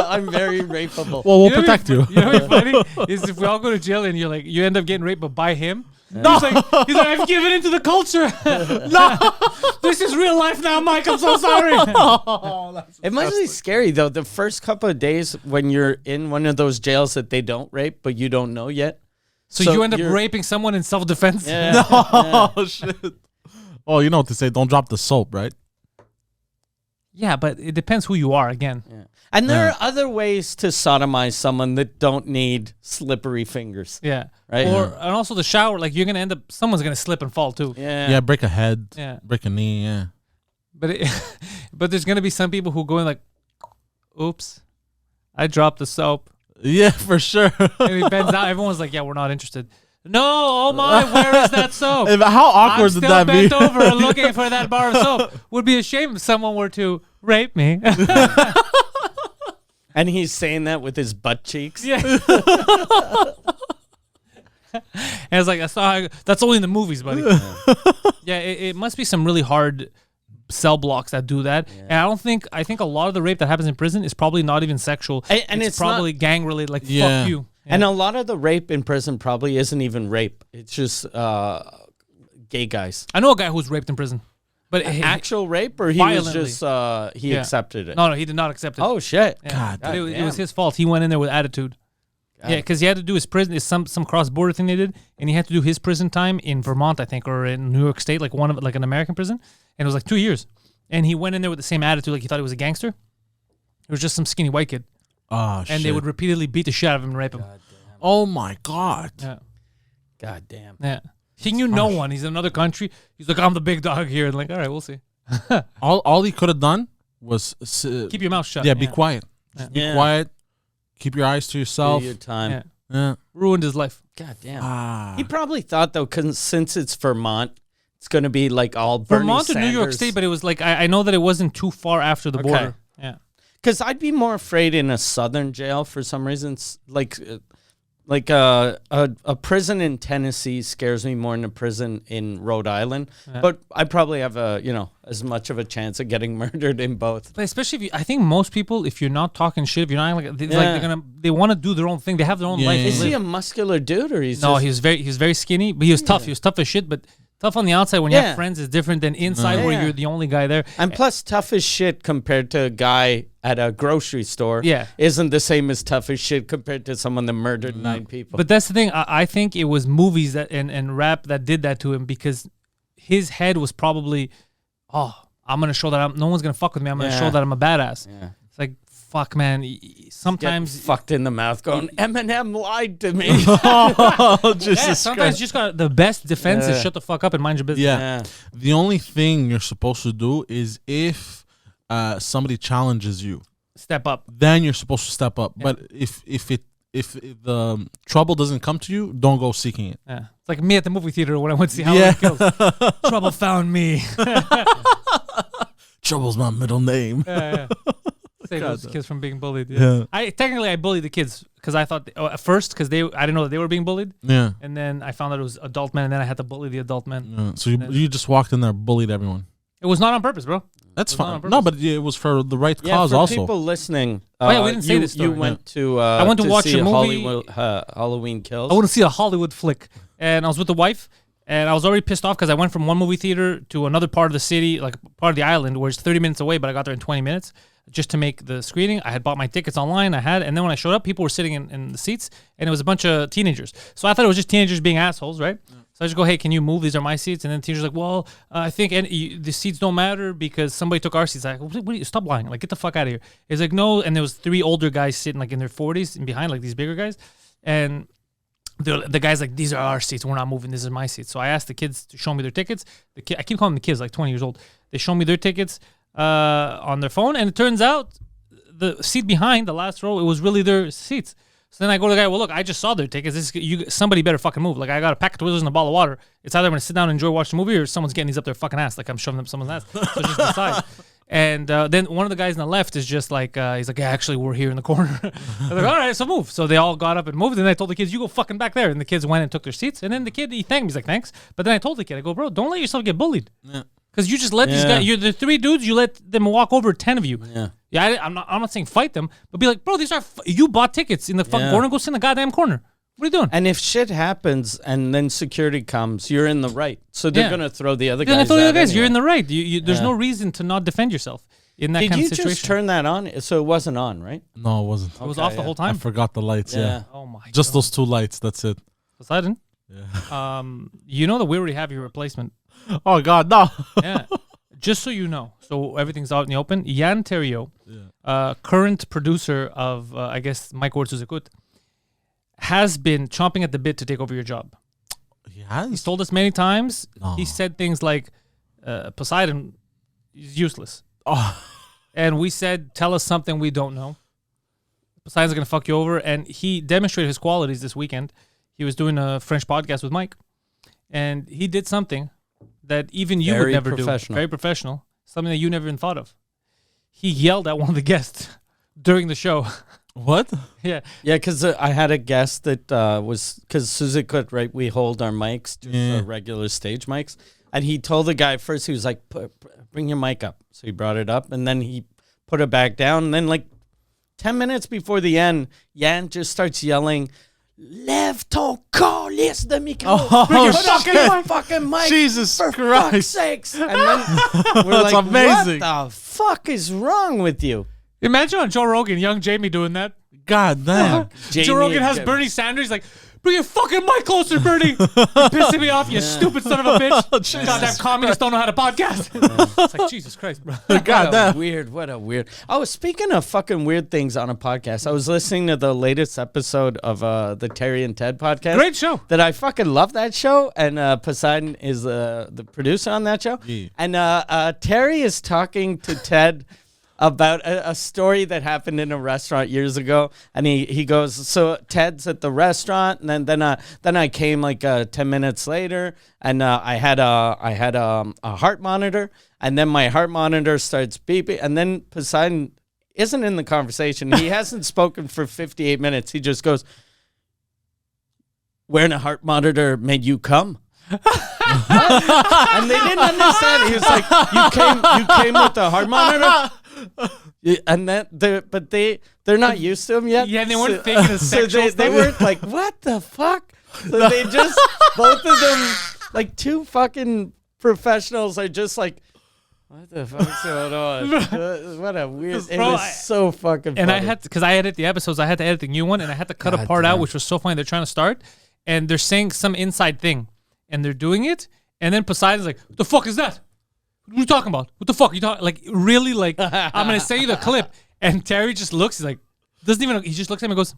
I'm very rapeable. well, we'll You know protect you. You know what's funny is if we all go to jail and you end up getting raped, but by him. No. He's like, I've given into the culture. No, this is real life now, Mike. I'm so sorry. It must be scary though. The first couple of days when you're in one of those jails that they don't rape, but you don't know yet. So you end up raping someone in self-defense? Yeah. Oh shit. Oh, you know what to say? Don't drop the soap, right? Yeah, but it depends who you are. Again, Yeah. And there are other ways to sodomize someone that don't need slippery fingers. yeah, Right. and also the shower. Like you're gonna end up, someone's gonna slip and fall too. Yeah. Yeah, break a head. Yeah. Break a knee. Yeah. But but there's gonna be some people who go in like, oops, I dropped the soap. Yeah, for sure. And he bends down. Everyone's like, yeah, we're not interested. No, oh my, where is that soap? How awkward I'm would still that be? bent over looking for that bar of soap. Would be a shame if someone were to rape me. And he's saying that with his butt cheeks. Yeah. And it's like, that's only in the movies, buddy. Yeah, it must be some really hard cell blocks that do that. Yeah. And I think a lot of the rape that happens in prison is probably not even sexual. And it's probably gang related, like, Yeah. fuck you. Yeah. And a lot of the rape in prison probably isn't even rape. It's just gay guys. I know a guy who's raped in prison. But Actual rape, or he Violently. was just, he Yeah. accepted it? no, he did not accept it. Oh, shit. Yeah. God But it was damn. his fault. He went in there with attitude. Yeah, because he had to do his prison. It's some cross-border thing they did, and he had to do his prison time in Vermont, I think, or in New York State, like an American prison, and it was like 2 years. And he went in there with the same attitude, like he thought he was a gangster. It was just some skinny white kid, Oh, shit. and they would repeatedly beat the shit out of him and rape him. Oh, my God. Yeah, God damn. yeah. He knew no one. He's in another country. He's like, I'm the big dog here. And like, all right, we'll see. All he could have done was Keep your mouth shut. be quiet. Just be Yeah. quiet. Keep your eyes to yourself. Do your time. Yeah. Yeah. Ruined his life. God damn. Ah. He probably thought, though, cause since it's Vermont, it's going to be like all Bernie Vermont to Sanders. New York State, but it was like, I know that it wasn't too far after the Okay. border. Yeah. Because I'd be more afraid in a southern jail for some reason. Like a prison in Tennessee scares me more than a prison in Rhode Island. Yeah. But I probably have as much of a chance of getting murdered in both. But especially if I think most people, if you're not talking shit, if you're not like, they want to do their own thing. They have their own Yeah, life. yeah, Is to he live. a muscular dude, or he's No, just... he was very skinny, but he was tough. He was tough as shit, but tough on the outside when you Yeah. have friends is different than inside where Yeah. you're the only guy there. And plus, tough as shit compared to a guy at a grocery store Yeah. isn't the same as tough as shit compared to someone that murdered 9 people. But that's the thing. I think it was movies that and rap that did that to him because his head was probably, I'm gonna show that no one's gonna fuck with me. I'm gonna show Yeah. that I'm a badass. Yeah. It's like fuck, man. Sometimes Get fucked in the mouth going, Eminem lied to me. Oh, Jesus yeah, sometimes Christ. you just got the best defense is Yeah. shut the fuck up and mind your business. Yeah. Yeah. The only thing you're supposed to do is if somebody challenges you, Step up. then you're supposed to step up. But if the trouble doesn't come to you, don't go seeking it. Yeah. It's like me at the movie theater when I went to see Halloween Kills. Trouble found me. Trouble's my middle name. Yeah. Save those kids from being bullied. Yeah. I bullied the kids because I thought at first because I didn't know that they were being bullied, Yeah. and then I found out it was adult men, and then I had to bully the adult men. Yeah. So you just walked in there, bullied everyone. It was not on purpose, bro. That's It was not on fine. No, purpose. but it was for the right Yeah, cause for also. people listening, Oh, yeah, we didn't say this story. You went to I went to watch see a movie. Halloween Kills. I want to see a Hollywood flick, and I was with the wife, and I was already pissed off because I went from one movie theater to another part of the city, like part of the island, where it's 30 minutes away, but I got there in 20 minutes just to make the screening. I had bought my tickets online. And then when I showed up, people were sitting in the seats, and it was a bunch of teenagers. So I thought it was just teenagers being assholes, right? Yeah. So I just go, hey, can you move? These are my seats. And then the teenagers like, well, I think the seats don't matter because somebody took our seats. I like, what are you, stop lying. Like, get the fuck out of here. It's like, no. And there was 3 older guys sitting like in their 40s and behind, like these bigger guys. And the guy's like, these are our seats. We're not moving. This is my seats. So I asked the kids to show me their tickets. I keep calling them the kids, like 20 years old. They show me their tickets on their phone. And it turns out the seat behind, the last row, it was really their seats. So then I go to the guy, well, look, I just saw their tickets. Somebody better fucking move. Like, I got a pack of Twizzlers and a bottle of water. It's either I'm going to sit down and enjoy watching the movie or someone's getting these up their fucking ass. Like, I'm shoving them someone's ass. So just decide. And then one of the guys on the left is just like, he's like, yeah, actually, we're here in the corner. I was like, all right, so move. So they all got up and moved. And I told the kids, you go fucking back there. And the kids went and took their seats. And then the kid, he thanked me. He's like, thanks. But then I told the kid, I go, bro, don't let yourself get bullied. Yeah. Because you just let these guys, you're the 3 dudes, you let them walk over 10 of you. Yeah. Yeah, I'm not saying fight them, but be like, bro, these are, you bought tickets in the fucking corner, go sit in the goddamn corner. What are you doing? And if shit happens and then security comes, you're in the right. So they're Yeah. going to throw the other You're guys the other out guys. You're anyway. in the right. There's no reason to not defend yourself in that Did kind you of situation. just turn that on? So it wasn't on, right? No, it wasn't. It was Okay, off the yeah. whole I time. forgot the lights. Yeah. Oh my Just God. those 2 lights. That's it. Poseidon. Yeah. You know that we already have your replacement. Oh God, no. Yeah. just so you know, so everything's out in the open, Jan Terrio, current producer of, I guess, Mike Ward Sous Écoute, has been chomping at the bit to take over your job. He has? He's told us many times. No. He said things like, Poseidon is useless. Oh. And we said, tell us something we don't know. Poseidon's going to fuck you over. And he demonstrated his qualities this weekend. He was doing a French podcast with Mike. And he did something that even you would never do. Very professional. Something that you never even thought of. He yelled at one of the guests during the show. What? Yeah. Yeah, because I had a guest that was, because Sous Écoute, right, we hold our mics, just regular stage mics. And he told the guy first, he was like, bring your mic up. So he brought it up, and then he put it back down. And then like 10 minutes before the end, Jan just starts yelling, Lève ton calice de micro. Bring your fucking mic. Jesus for Christ. fuck's sakes. And then we're like, amazing. What the fuck is wrong with you? Imagine on Joe Rogan, young Jamie doing that. God damn. Joe Rogan has Bernie Sanders like, bring your fucking mic closer, Bernie. You're pissing me off, you stupid son of a bitch. Goddamn communists don't know how to podcast. It's like, Jesus Christ, bro. God damn. What a weird. Oh, speaking of fucking weird things on a podcast, I was listening to the latest episode of the Terry and Ted podcast. Great show. That I fucking love that show. And Poseidon is the producer on that show. Yeah. And Terry is talking to Ted about a story that happened in a restaurant years ago, and he goes, so Ted's at the restaurant, and then I came like 10 minutes later, and I had a heart monitor, and then my heart monitor starts beeping, and then Poseidon isn't in the conversation. He hasn't spoken for 58 minutes. He just goes, wearing a heart monitor made you come? And they didn't understand. He was like, you came with the heart monitor? And then they're not used to him yet. Yeah, and they weren't thinking of sexual stuff. They weren't like, what the fuck? So they just, both of them, like two fucking professionals are just like, what the fuck's going on? What a weird, it was so fucking funny. And I had, because I edit the episodes, I had to edit the new one, and I had to cut a part out, which was so funny. They're trying to start, and they're saying some inside thing, and they're doing it, and then Poseidon's like, what the fuck is that? What are you talking about? What the fuck are you talking? Like, really, like, I'm going to send you the clip. And Terry just looks, he's like, doesn't even, he just looks at me and goes,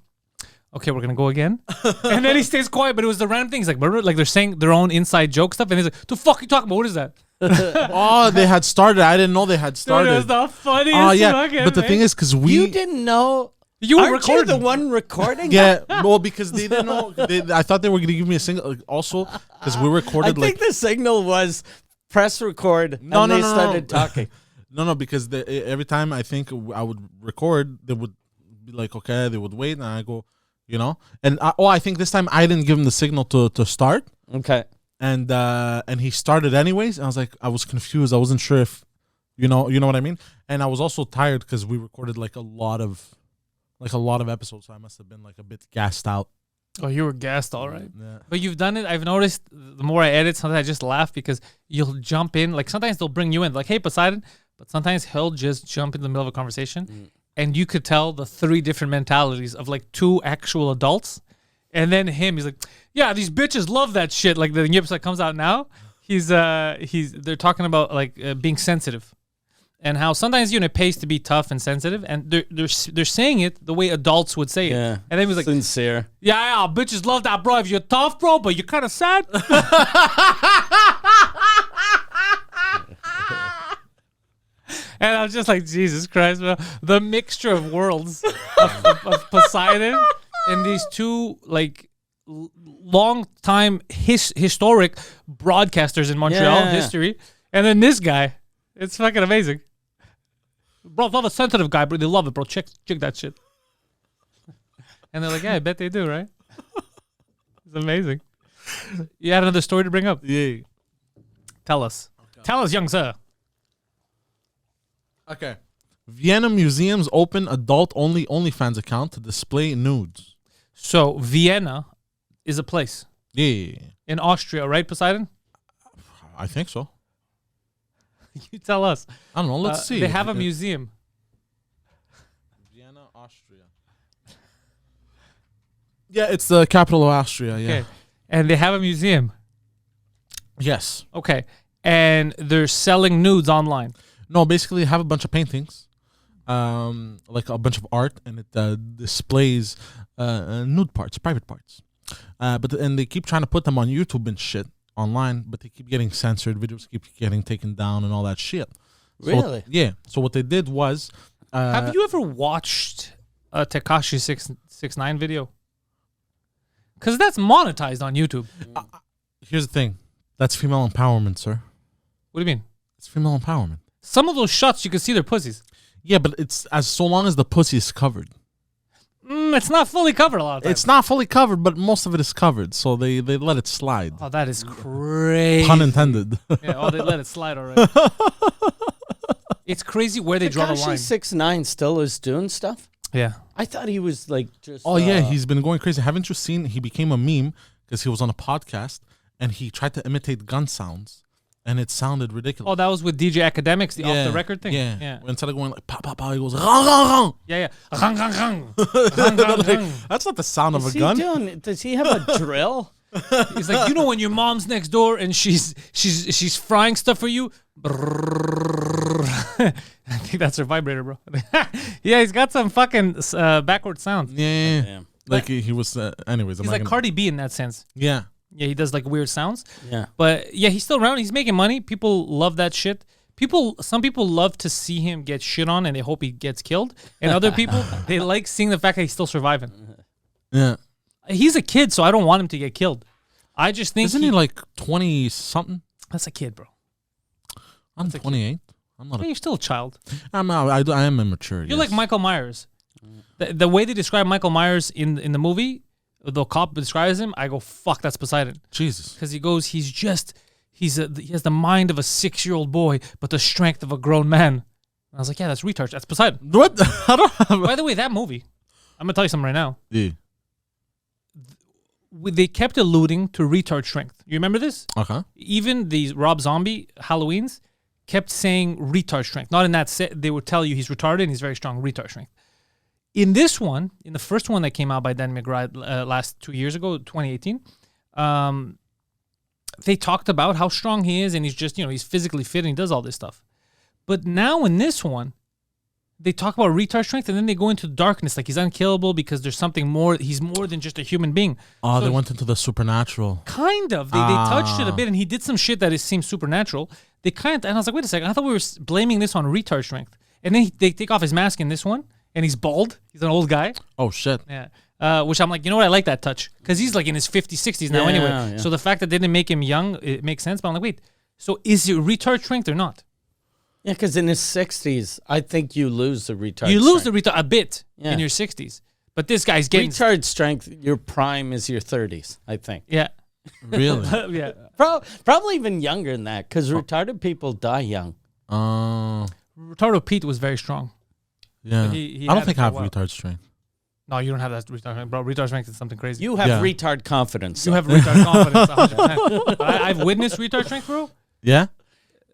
okay, we're going to go again. And then he stays quiet, but it was the random thing. He's like, like they're saying their own inside joke stuff. And he's like, the fuck are you talking about? What is that? Oh, they had started. I didn't know they had started. Dude, it was the funniest fucking But the thing. thing is, because we... You didn't know... You were Aren't recording. you the one recording? Yeah, well, because they didn't know. I thought they were going to give me a single. Also, because we recorded I think the signal was press record, and they started talking. No, because every time I think I would record, they would be like, okay, they would wait, and I go, you know. And I think this time I didn't give him the signal to start. Okay. And he started anyways, and I was like, I was confused. I wasn't sure if, you know what I mean. And I was also tired because we recorded like a lot of episodes, so I must have been like a bit gassed out. Oh, you were gassed, all right. Yeah. But you've done it. I've noticed the more I edit, sometimes I just laugh because you'll jump in. Like sometimes they'll bring you in, like, hey, Poseidon. But sometimes he'll just jump in the middle of a conversation. And you could tell the three different mentalities of like two actual adults. And then him, he's like, yeah, these bitches love that shit. Like the new episode comes out now. They're talking about like being sensitive. And how sometimes, it pays to be tough and sensitive, and they're saying it the way adults would say it. Yeah. And then he was like, sincere. Yeah, bitches love that, bro. If you're tough, bro, but you're kind of sad. And I was just like, Jesus Christ, bro. The mixture of worlds of Poseidon and these two, like, long time historic broadcasters in Montreal history. And then this guy. It's fucking amazing. Bro, love a sensitive guy, but they love it, bro. Check that shit. And they're like, yeah, I bet they do, right? It's amazing. You had another story to bring up? Yeah. Tell us. Okay. Tell us, young sir. Okay. Vienna museums open adult-only OnlyFans account to display nudes. So, Vienna is a place. Yeah. In Austria, right, Poseidon? I think so. You tell us. I don't know. Let's see. They have a museum. Vienna, Austria. Yeah, it's the capital of Austria. Yeah. Okay. And they have a museum. Yes. Okay. and they're selling nudes online. No, basically, have a bunch of paintings, like a bunch of art, and it displays nude parts, private parts. And they keep trying to put them on YouTube and shit online, but they keep getting censored. Videos keep getting taken down and all that shit. Really? Yeah. So what they did was, Have you ever watched a Tekashi 6ix9ine video? Because that's monetized on YouTube. here's the thing, that's female empowerment, sir. What do you mean? It's female empowerment. Some of those shots you can see their pussies. Yeah, but it's as so long as the pussy is covered. It's not fully covered a lot of times. It's not fully covered, but most of it is covered, so they let it slide. Oh, that is crazy. Pun intended. Yeah, they let it slide already. It's crazy where they draw the line. 6ix9ine still is doing stuff? Yeah. I thought he was like just... Oh, yeah, he's been going crazy. Haven't you seen, he became a meme because he was on a podcast and he tried to imitate gun sounds and it sounded ridiculous. Oh, that was with DJ Academics, the off-the-record thing? Yeah. Instead of going like, pow, pow, pow, he goes, rang, rang, rang. Yeah. Rang, rang, rang. Rang, rang, rang. That's not the sound of What's a he gun. doing? Does he have a drill? He's like, you know when your mom's next door and she's frying stuff for you? I think that's her vibrator, bro. Yeah, he's got some fucking backward sounds. Yeah. Like he was, anyways. He's like Cardi B in that sense. Yeah. Yeah, he does like weird sounds. Yeah. But yeah, he's still around. He's making money. People love that shit. Some people love to see him get shit on and they hope he gets killed. And other people, they like seeing the fact that he's still surviving. Yeah. He's a kid, so I don't want him to get killed. I just think Isn't he like 20 something? that's a kid, bro. I'm 28. I'm not Hey, you're still a child. I'm not, I am immature. You're like Michael Myers. The way they describe Michael Myers in the movie, the cop describes him, I go, fuck, that's Poseidon. Jesus. Because he goes, he has the mind of a 6-year-old boy, but the strength of a grown man. And I was like, yeah, that's retard. That's Poseidon. What? I don't have. By the way, that movie, I'm going to tell you something right now. Yeah. They kept alluding to retard strength. You remember this? Okay. Even these Rob Zombie Halloweens kept saying retard strength. Not in that set. They would tell you he's retarded and he's very strong, retard strength. In this one, in the first one that came out by Dan McBride last 2 years ago, 2018, they talked about how strong he is and he's just, he's physically fit and he does all this stuff. But now in this one, they talk about retard strength and then they go into darkness, like he's unkillable because there's something more. He's more than just a human being. Oh, So they went into the supernatural. Kind of. They touched it a bit and he did some shit that seems supernatural. And I was like, wait a second, I thought we were blaming this on retard strength. And then they take off his mask in this one and he's bald. He's an old guy. Oh, shit. Yeah. Which I'm like, you know what? I like that touch because he's like in his 50s, 60s now anyway. Yeah. So the fact that they didn't make him young, it makes sense. But I'm like, wait, so is it retard strength or not? Yeah, because in his 60s, I think you lose the retard You lose strength. the retard a bit in your 60s. But this guy's getting... Retard strength, your prime is your 30s, I think. Yeah. Really? Yeah. Probably even younger than that, because retarded people die young. Retardo Pete was very strong. Yeah. He I don't had think it I for a have while. retard strength. No, you don't have that retard strength. Bro, retard strength is something crazy. You have Yeah. retard confidence. You have retard confidence 100%. I've witnessed retard strength, bro. Yeah?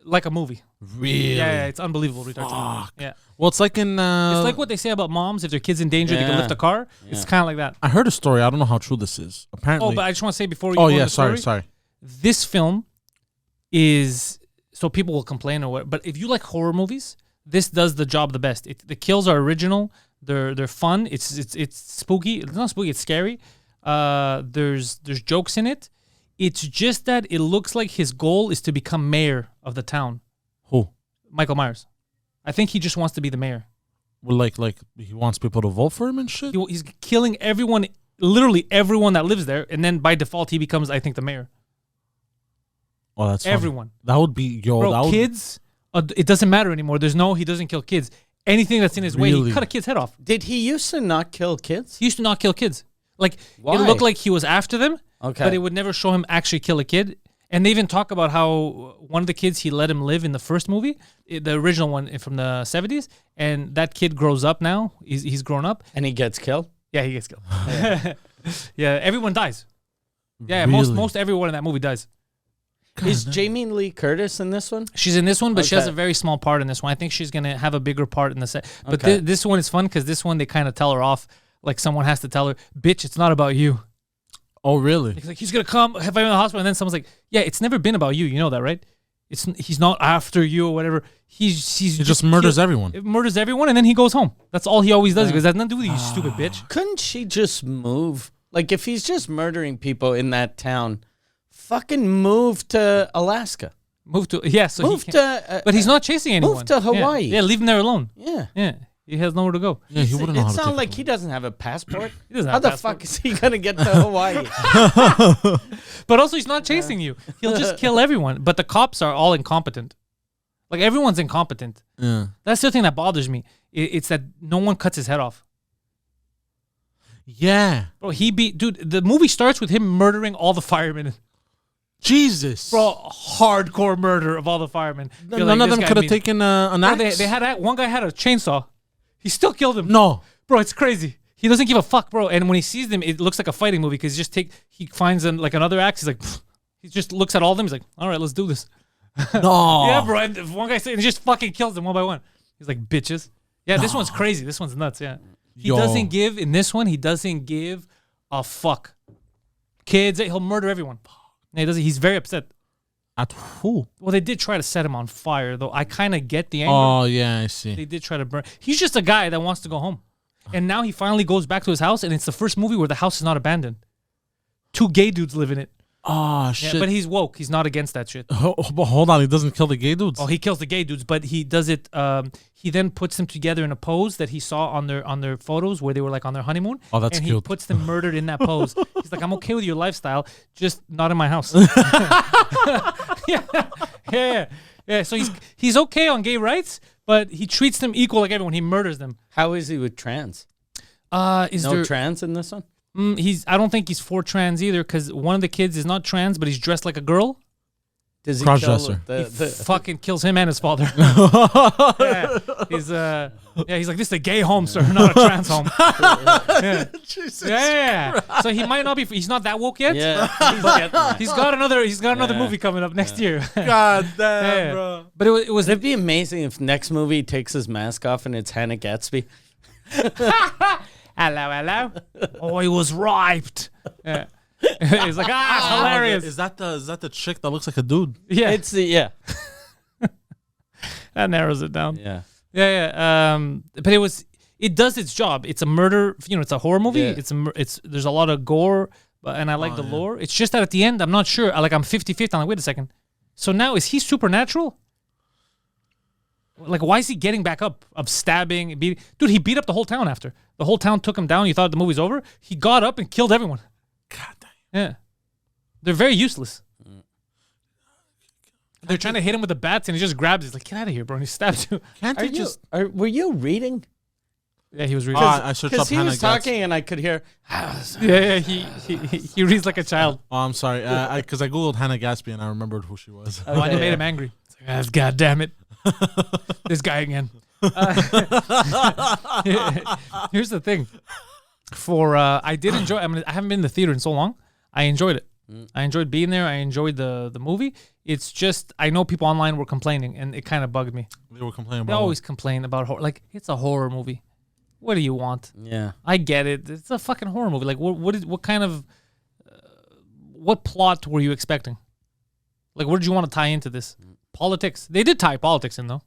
Like a movie. Really? Yeah, it's unbelievable retard strength. Yeah. Well, it's like in... It's like what they say about moms. If their kid's in danger, they can Yeah. lift a car. It's kind of like that. I heard a story. I don't know how true this is. Apparently... Oh, but I just want to say before you Oh, go yeah. into the story, Sorry. this film is... So people will complain or what. But if you like horror movies, this does the job the best. The kills are original. They're fun. It's spooky. It's not spooky. It's scary. There's jokes in it. It's just that it looks like his goal is to become mayor of the town. Who? Michael Myers. I think he just wants to be the mayor. Well, like he wants people to vote for him and shit? He's killing everyone, literally everyone that lives there, and then by default he becomes, I think, the mayor. Oh, that's funny. Everyone. That would be... Yo, that Bro, would... kids, it doesn't matter anymore. He doesn't kill kids. Anything that's in his way, he Really? cut a kid's head off. Did he used to not kill kids? He used to not kill kids. Like, Why? it looked like he was after them, Okay. but it would never show him actually kill a kid. And they even talk about how one of the kids, he let him live in the first movie, the original one from the 70s, and that kid grows up now. He's grown up. And he gets killed? Yeah, he gets killed. Yeah, everyone dies. Yeah, Really? most everyone in that movie dies. Is Jamie Lee Curtis in this one? She's in this one, but she has Okay. a very small part in this one. I think she's going to have a bigger part in the set. But Okay. this one is fun because this one, they kind of tell her off. Like someone has to tell her, bitch, it's not about you. Oh, really? He's like, he's going to come, have him in the hospital. And then someone's like, yeah, it's never been about you. You know that, right? He's not after you or whatever. He just murders everyone. Murders everyone, and then he goes home. That's all he always does because it has nothing to do with you, stupid bitch. Couldn't she just move? Like, if he's just murdering people in that town, fucking move to Alaska. Move to but he's not chasing anyone. Move to Hawaii. Yeah, leave him there alone. Yeah. Yeah. He has nowhere to go. Yeah, he wouldn't know how to It sounds take like it. he doesn't have a passport. He doesn't How have a the passport. fuck is he gonna get to Hawaii? But also, he's not chasing you. He'll just kill everyone. But the cops are all incompetent. Like, everyone's incompetent. Yeah. That's the thing that bothers me. It's that no one cuts his head off. Yeah. Bro, dude, the movie starts with him murdering all the firemen. Jesus. Bro, hardcore murder of all the firemen. You're None like, of this them guy could have means- taken an Bro, axe. they had one guy had a chainsaw. He still killed him. No. Bro, it's crazy. He doesn't give a fuck, bro. And when he sees them, it looks like a fighting movie because he finds another axe. He's like, pfft. He just looks at all of them. He's like, all right, let's do this. No. Yeah, bro. And one guy said, he just fucking kills them one by one. He's like, bitches. Yeah, this one's crazy. This one's nuts. Yeah. He doesn't give a fuck. Kids, he'll murder everyone. Yeah, he doesn't. He's very upset. At who? Well, they did try to set him on fire, though. I kind of get the anger. Oh, yeah, I see. They did try to burn. He's just a guy that wants to go home. And now he finally goes back to his house, and it's the first movie where the house is not abandoned. 2 gay dudes live in it. Oh, shit. Yeah, but he's woke. He's not against that shit. But hold on. He doesn't kill the gay dudes. Oh, he kills the gay dudes, but he does it. He then puts them together in a pose that he saw on their photos where they were like on their honeymoon. Oh, that's and cute. He puts them murdered in that pose. He's like, I'm okay with your lifestyle, just not in my house. yeah. So he's okay on gay rights, but he treats them equal like everyone. He murders them. How is he with trans? Is No there trans in this one? I don't think he's for trans either because one of the kids is not trans, but he's dressed like a girl. Does he Cross-dresser. kill He fucking kills him and his father. He's like, this is a gay home, sir, not a trans home. Jesus. Yeah. So he might not be. He's not that woke yet. Yeah, he's getting there. He's got another movie coming up next year. God damn, Yeah. bro. But it was. It'd be amazing if next movie he takes his mask off and it's Hannah Gatsby. Hello. Oh, he was ripe. Yeah. He's like, it's hilarious. Is that the chick that looks like a dude? Yeah. It's That narrows it down. yeah. Yeah. But it does its job. It's a murder. It's a horror movie. Yeah. There's a lot of gore, and I like the lore. It's just that at the end, I'm not sure. I'm 50-50. I'm like, wait a second. So now is he supernatural? Like, why is he getting back up of stabbing? Dude, he beat up the whole town after. The whole town took him down. You thought the movie's over. He got up and killed everyone. God damn. Yeah. They're very useless. They're trying to hit him with the bats, and he just grabs it. He's like, get out of here, bro. And he stabs you. Were you reading? Yeah, he was reading. I searched up Because he Hannah was Gatsby. talking and I could hear. Yeah, he reads like a child. Oh, I'm sorry. Because I googled Hannah Gatsby and I remembered who she was. Oh, and it made him angry. It's like, God damn it. This guy again. Here's the thing. I did enjoy. I haven't been in the theater in so long. I enjoyed it. I enjoyed being there. I enjoyed the movie. It's just I know people online were complaining, and it kind of bugged me. They were complaining They about always complain about horror. Like, it's a horror movie. What do you want? Yeah. I get it. It's a fucking horror movie. Like, what kind of what plot were you expecting? Like, where did you want to tie into this? Politics. They did tie politics in though.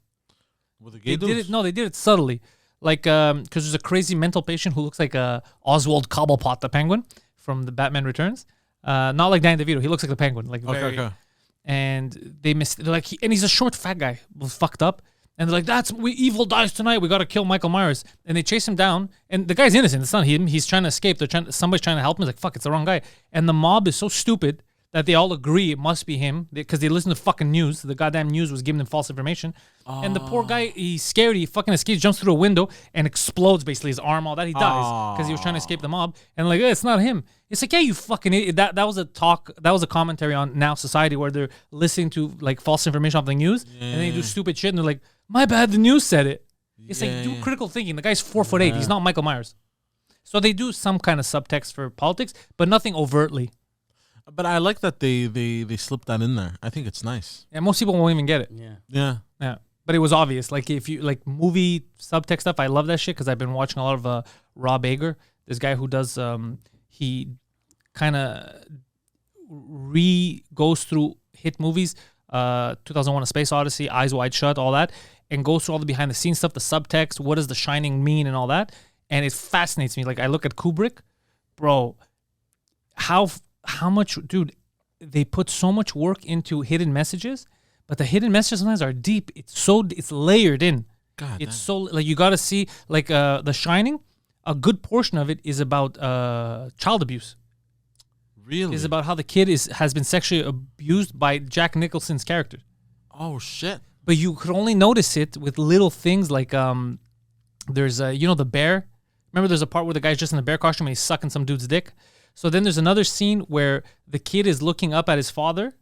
with the gay dudes. They did it subtly. Like, because there's a crazy mental patient who looks like Oswald Cobblepot, the Penguin from the Batman Returns. Not like Danny DeVito. He looks like the Penguin. Like, Okay. And they're like, and he's a short fat guy, fucked up. And they're like, evil dies tonight. We got to kill Michael Myers. And they chase him down. And the guy's innocent. It's not him. He's trying to escape. Somebody's trying to help him. He's like, fuck, it's the wrong guy. And the mob is so stupid that they all agree it must be him because they listen to fucking news. The goddamn news was giving them false information. And the poor guy, he's scared. He fucking escapes, jumps through a window, and explodes basically his arm, all that. He dies because he was trying to escape the mob. And like, it's not him. It's like, yeah, you fucking idiot. That was a talk. That was a commentary on now society where they're listening to like false information off the news, and then they do stupid shit, and they're like, my bad, the news said it. It's like, do critical thinking. The guy's 4'8". He's not Michael Myers. So they do some kind of subtext for politics, but nothing overtly. But I like that they slipped that in there. I think it's nice. And most people won't even get it. Yeah. Yeah. But it was obvious. Like, if you like movie subtext stuff, I love that shit because I've been watching a lot of Rob Ager, this guy who does, he kind of goes through hit movies 2001: A Space Odyssey, Eyes Wide Shut, all that, and goes through all the behind the scenes stuff, the subtext, what does The Shining mean, and all that, and it fascinates me. Like I look at Kubrick, bro, how much, dude, they put so much work into hidden messages, but the hidden messages sometimes are deep. It's layered in. God, It's so like you got to see like The Shining. A good portion of it is about child abuse. really? Is about how the kid has been sexually abused by Jack Nicholson's character. Oh shit! But you could only notice it with little things like there's the bear. Remember, there's a part where the guy's just in the bear costume and he's sucking some dude's dick. So then there's another scene where the kid is looking up at his father,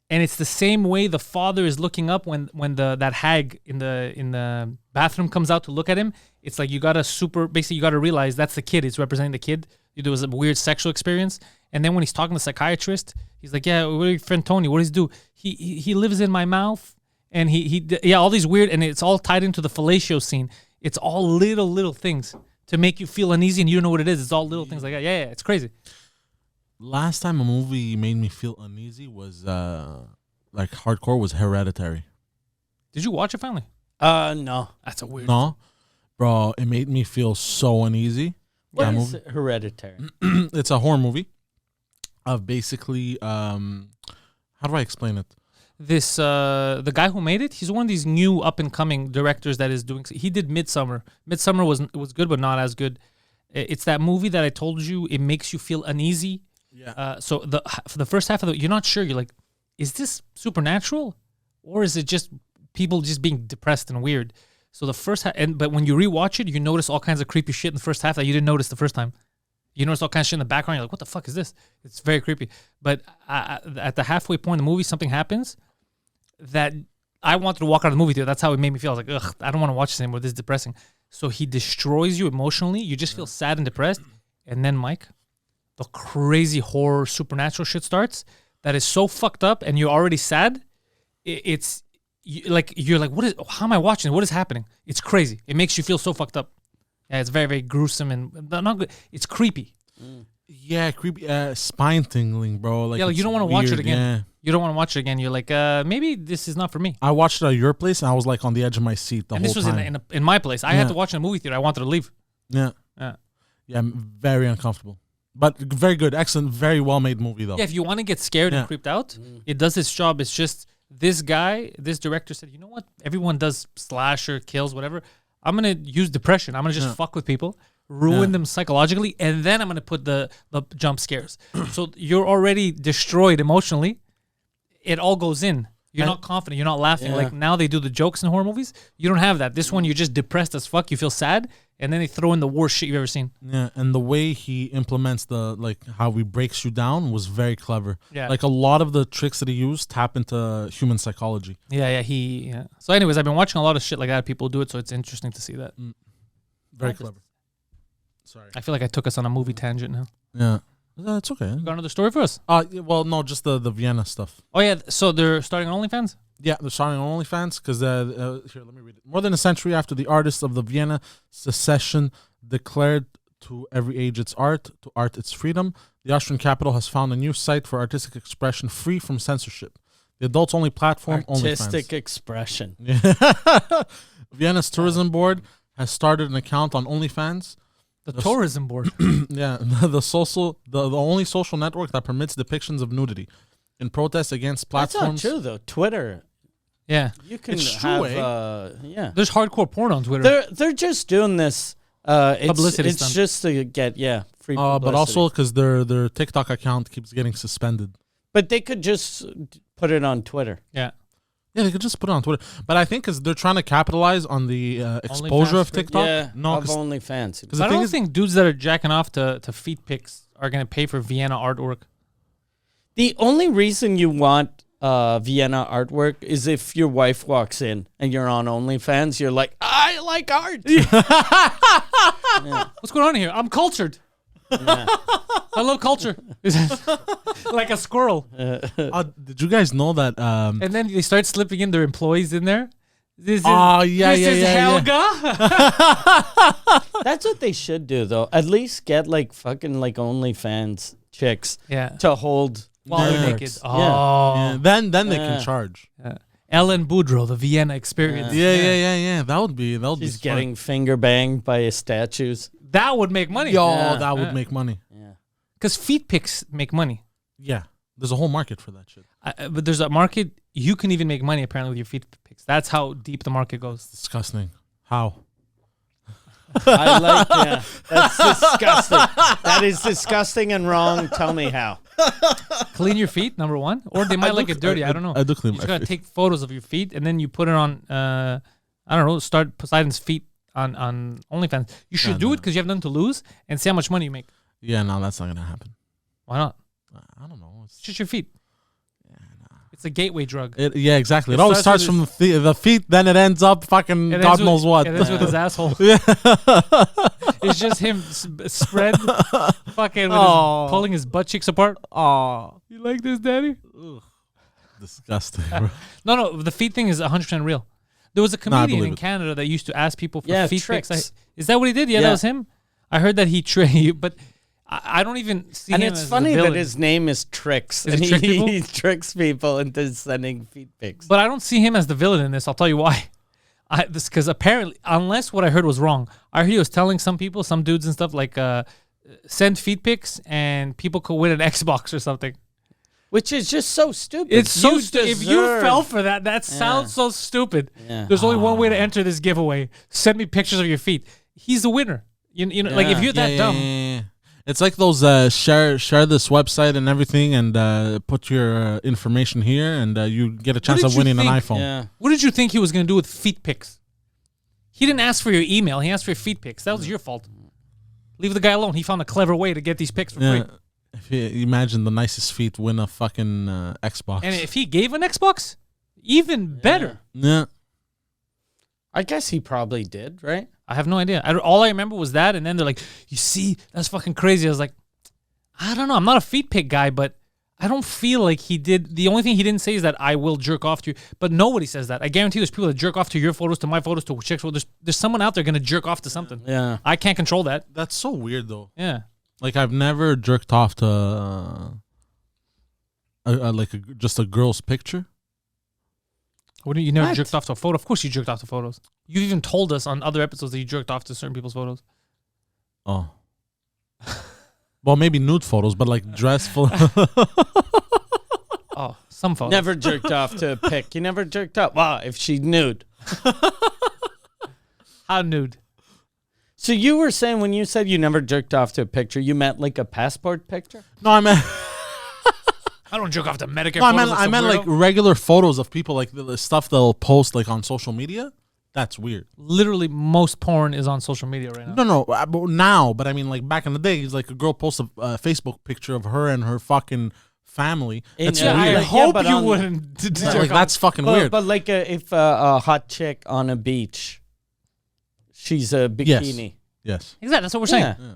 and it's the same way the father is looking up when that hag in the bathroom comes out to look at him. It's like you gotta realize that's the kid. It's representing the kid. There was a weird sexual experience, and then when he's talking to the psychiatrist, he's like, "Yeah, what your friend Tony? What does he do? He lives in my mouth, and he all these weird, and it's all tied into the fellatio scene. It's all little things to make you feel uneasy, and you don't know what it is. It's all little things like that. Yeah, it's crazy. Last time a movie made me feel uneasy was like hardcore was Hereditary. Did you watch it finally? No. That's a weird. No, bro, it made me feel so uneasy. What That is movie. Hereditary? It's a horror movie of basically how do I explain it? This the guy who made it, he's one of these new up and coming directors that is doing. He did Midsummer. Midsummer was good, but not as good. It's that movie that I told you. It makes you feel uneasy. Yeah. So for the first half of you're not sure. You're like, is this supernatural, or is it just people just being depressed and weird? So the first half, but when you rewatch it, you notice all kinds of creepy shit in the first half that you didn't notice the first time. You notice all kinds of shit in the background. You're like, what the fuck is this? It's very creepy. But at the halfway point in the movie, something happens that I wanted to walk out of the movie theater. That's how it made me feel. I was like, ugh, I don't want to watch this anymore. This is depressing. So he destroys you emotionally. You just feel sad and depressed. And then, Mike, the crazy horror supernatural shit starts that is so fucked up, and you're already sad. You're like, what is? How am I watching? What is happening? It's crazy. It makes you feel so fucked up. Yeah, it's very, very gruesome and not good. It's creepy. Yeah, creepy, spine tingling, bro. Like, Yeah, like you it's don't want to watch it weird, again. Yeah. You don't want to watch it again. You're like, maybe this is not for me. I watched it at your place, and I was like on the edge of my seat the And whole this was time. in my place. I had to watch it in a movie theater. I wanted to leave. Yeah, Yeah. yeah, I'm very uncomfortable, but very good, excellent, very well made movie though. Yeah, if you want to get scared Yeah. and creeped out, it does its job. It's just this director said, you know what? Everyone does slasher, kills, whatever. I'm going to use depression. I'm going to just fuck with people, ruin them psychologically, and then I'm going to put the jump scares. So you're already destroyed emotionally. It all goes in. You're not confident. You're not laughing. Yeah. Like now they do the jokes in horror movies. You don't have that. This one, you're just depressed as fuck. You feel sad, and then they throw in the worst shit you've ever seen. Yeah, and the way he implements how he breaks you down was very clever. Yeah. Like a lot of the tricks that he used tap into human psychology. Yeah. So anyways, I've been watching a lot of shit like that. People do it, so it's interesting to see that. Very clever. Sorry. I feel like I took us on a movie tangent now. Yeah. It's okay. You got another story for us? Well, no, just the Vienna stuff. Oh yeah, so they're starting on OnlyFans? Yeah, they're starting on OnlyFans because here, let me read it. More than a century after the artists of the Vienna Secession declared to every age its art, to art its freedom, the Austrian capital has found a new site for artistic expression free from censorship. The adults-only platform, Artistic OnlyFans. expression. Vienna's tourism board has started an account on OnlyFans. The tourism board. Yeah, the only social network that permits depictions of nudity in protest against That's not platforms. true, though. Twitter, Yeah. you can It's true, have, yeah. There's hardcore porn on Twitter. They're just doing this. It's Publicity It's stunt. just to get free publicity. But also because their TikTok account keeps getting suspended. But they could just put it on Twitter. Yeah. Yeah, they could just put it on Twitter. But I think because they're trying to capitalize on the exposure of OnlyFans, TikTok. Yeah, No, of 'cause OnlyFans. the But I thing don't is- think dudes that are jacking off to feet pics are going to pay for Vienna artwork. The only reason you want Vienna artwork is if your wife walks in and you're on OnlyFans, you're like, I like art. What's going on here? I'm cultured. Yeah. I love culture. Like a squirrel. did you guys know that? And then they start slipping in their employees in there. This is, Yeah. Helga. That's what they should do, though. At least get fucking OnlyFans chicks Yeah. to hold while they're naked. Networks. Oh, Yeah, then they Yeah. can charge. Ellen Boudreau, the Vienna Experience. Yeah. That would be She's smart. getting finger banged by statues. That would make money. Yo, Yeah. that would make money. Yeah. Because feet pics make money. Yeah, there's a whole market for that shit. But there's a market, you can even make money apparently with your feet pics. That's how deep the market goes. Disgusting. How? I like that. That's disgusting. That is disgusting and wrong. Tell me how. Clean your feet, number one. Or they might like it dirty. I don't know. I do clean You my just got to feet. take photos of your feet and then you put it on, I don't know, start Poseidon's feet on OnlyFans. You should do it because you have nothing to lose and see how much money you make. Yeah, no, that's not gonna happen. Why not? I don't know. It's just your feet. It's a gateway drug. Yeah, exactly. It It always starts starts with from the feet, then it ends up fucking It God ends with- knows what. It ends with his asshole. Yeah. It's just him spread, fucking with Aw. pulling his butt cheeks apart. Oh, You like this, Daddy? disgusting. Bro. No, the feet thing is 100% real. There was a comedian believe in it. Canada that used to ask people for Yeah, feet Tricks. pics. Is that what he did? Yeah, Yeah. that was him. I heard that he but I don't even see And him it's as funny the that villain. his name is Tricks. Is And it trick people? he tricks people into sending feet pics. But I don't see him as the villain in this. I'll tell you why. Because apparently, unless what I heard was wrong, I heard he was telling some people, some dudes and stuff, like send feet pics and people could win an Xbox or something. Which is just so stupid. It's so You stupid. If you deserve- fell for that, that sounds so stupid. Yeah. There's only one way to enter this giveaway. Send me pictures of your feet. He's the winner. You know, like if Yeah. you're that dumb. Yeah. It's like those share this website and everything, and put your information here, and you get a chance did of you winning an think? iPhone. Yeah. What did you think he was going to do with feet pics? He didn't ask for your email. He asked for your feet pics. That was your fault. Leave the guy alone. He found a clever way to get these pics for free. If you imagine the nicest feet win a fucking Xbox. And if he gave an Xbox, even better. Yeah. I guess he probably did, right? I have no idea. All I remember was that, and then they're like, "You see, that's fucking crazy." I was like, I don't know. I'm not a feet pic guy, but I don't feel like he did. The only thing he didn't say is that I will jerk off to you. But nobody says that. I guarantee there's people that jerk off to your photos, to my photos, to chicks. There's someone out there going to jerk off to something. Yeah. I can't control that. That's so weird, though. Yeah. Like, I've never jerked off to just a girl's picture. You never What? jerked off to a photo? Of course you jerked off to photos. You've even told us on other episodes that you jerked off to certain people's photos. Oh. Well, maybe nude photos, but like dress full. Oh, some photos. Never jerked off to a pic. You never jerked off. Wow, if she nude. How nude? So you were saying when you said you never jerked off to a picture, you meant like a passport picture? No, I meant I don't jerk off to Medicare no, photos. I meant like regular photos of people, like the stuff they'll post like on social media. That's weird. literally most porn is on social media right now. No, but now, but I mean, like back in the day, it's like a girl posts a Facebook picture of her and her fucking family. That's Yeah, weird. I like, hope but you on- wouldn't jerk Like off. that's fucking weird. But like if a hot chick on a beach, she's a bikini. Yes. Exactly. That's what we're saying. Yeah.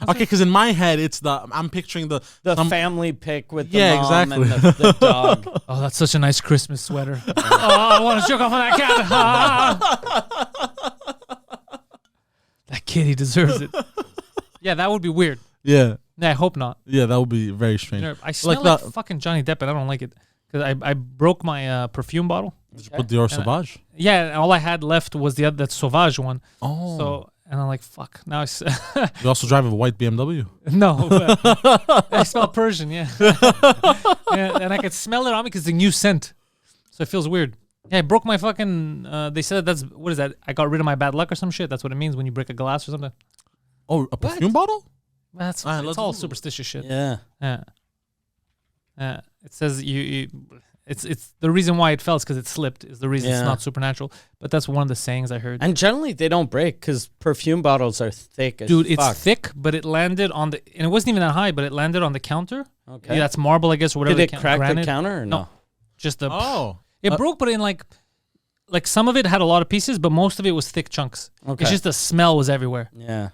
Okay, because in my head, I'm picturing the Family pic with the Yeah, mom exactly. and the dog. Oh, that's such a nice Christmas sweater. Oh, I want to jerk off on that cat. That kid, he deserves it. Yeah, that would be weird. yeah, Nah, I hope not. that would be very strange. I smell Like like, the- fucking Johnny Depp, and I don't like it because I broke my perfume bottle. Did you put Dior Sauvage? Yeah, and all I had left was that Sauvage one. Oh, So, and I'm like, fuck. Now I you also drive a white BMW. no, but I smell Persian. Yeah, yeah, and I could smell it on me because it's a new scent, so it feels weird. Yeah, I broke my fucking. They said that's what is that? I got rid of my bad luck or some shit. That's what it means when you break a glass or something. Oh, a perfume bottle? That's Alright, it's let's all Google it. superstitious shit. Yeah. Yeah. It says it's the reason why it fell is because it slipped is the reason it's Yeah. not supernatural. But that's one of the sayings I heard. And generally they don't break because perfume bottles are thick as Dude, it's fuck. thick, but it landed on the and it wasn't even that high, but it landed on the counter. Okay. Yeah, that's marble, I guess, or whatever. Did the it crack the granite. counter or no? No. Just the Oh, it broke, but in like some of it had a lot of pieces, but most of it was thick chunks. Okay. It's just the smell was everywhere. Yeah.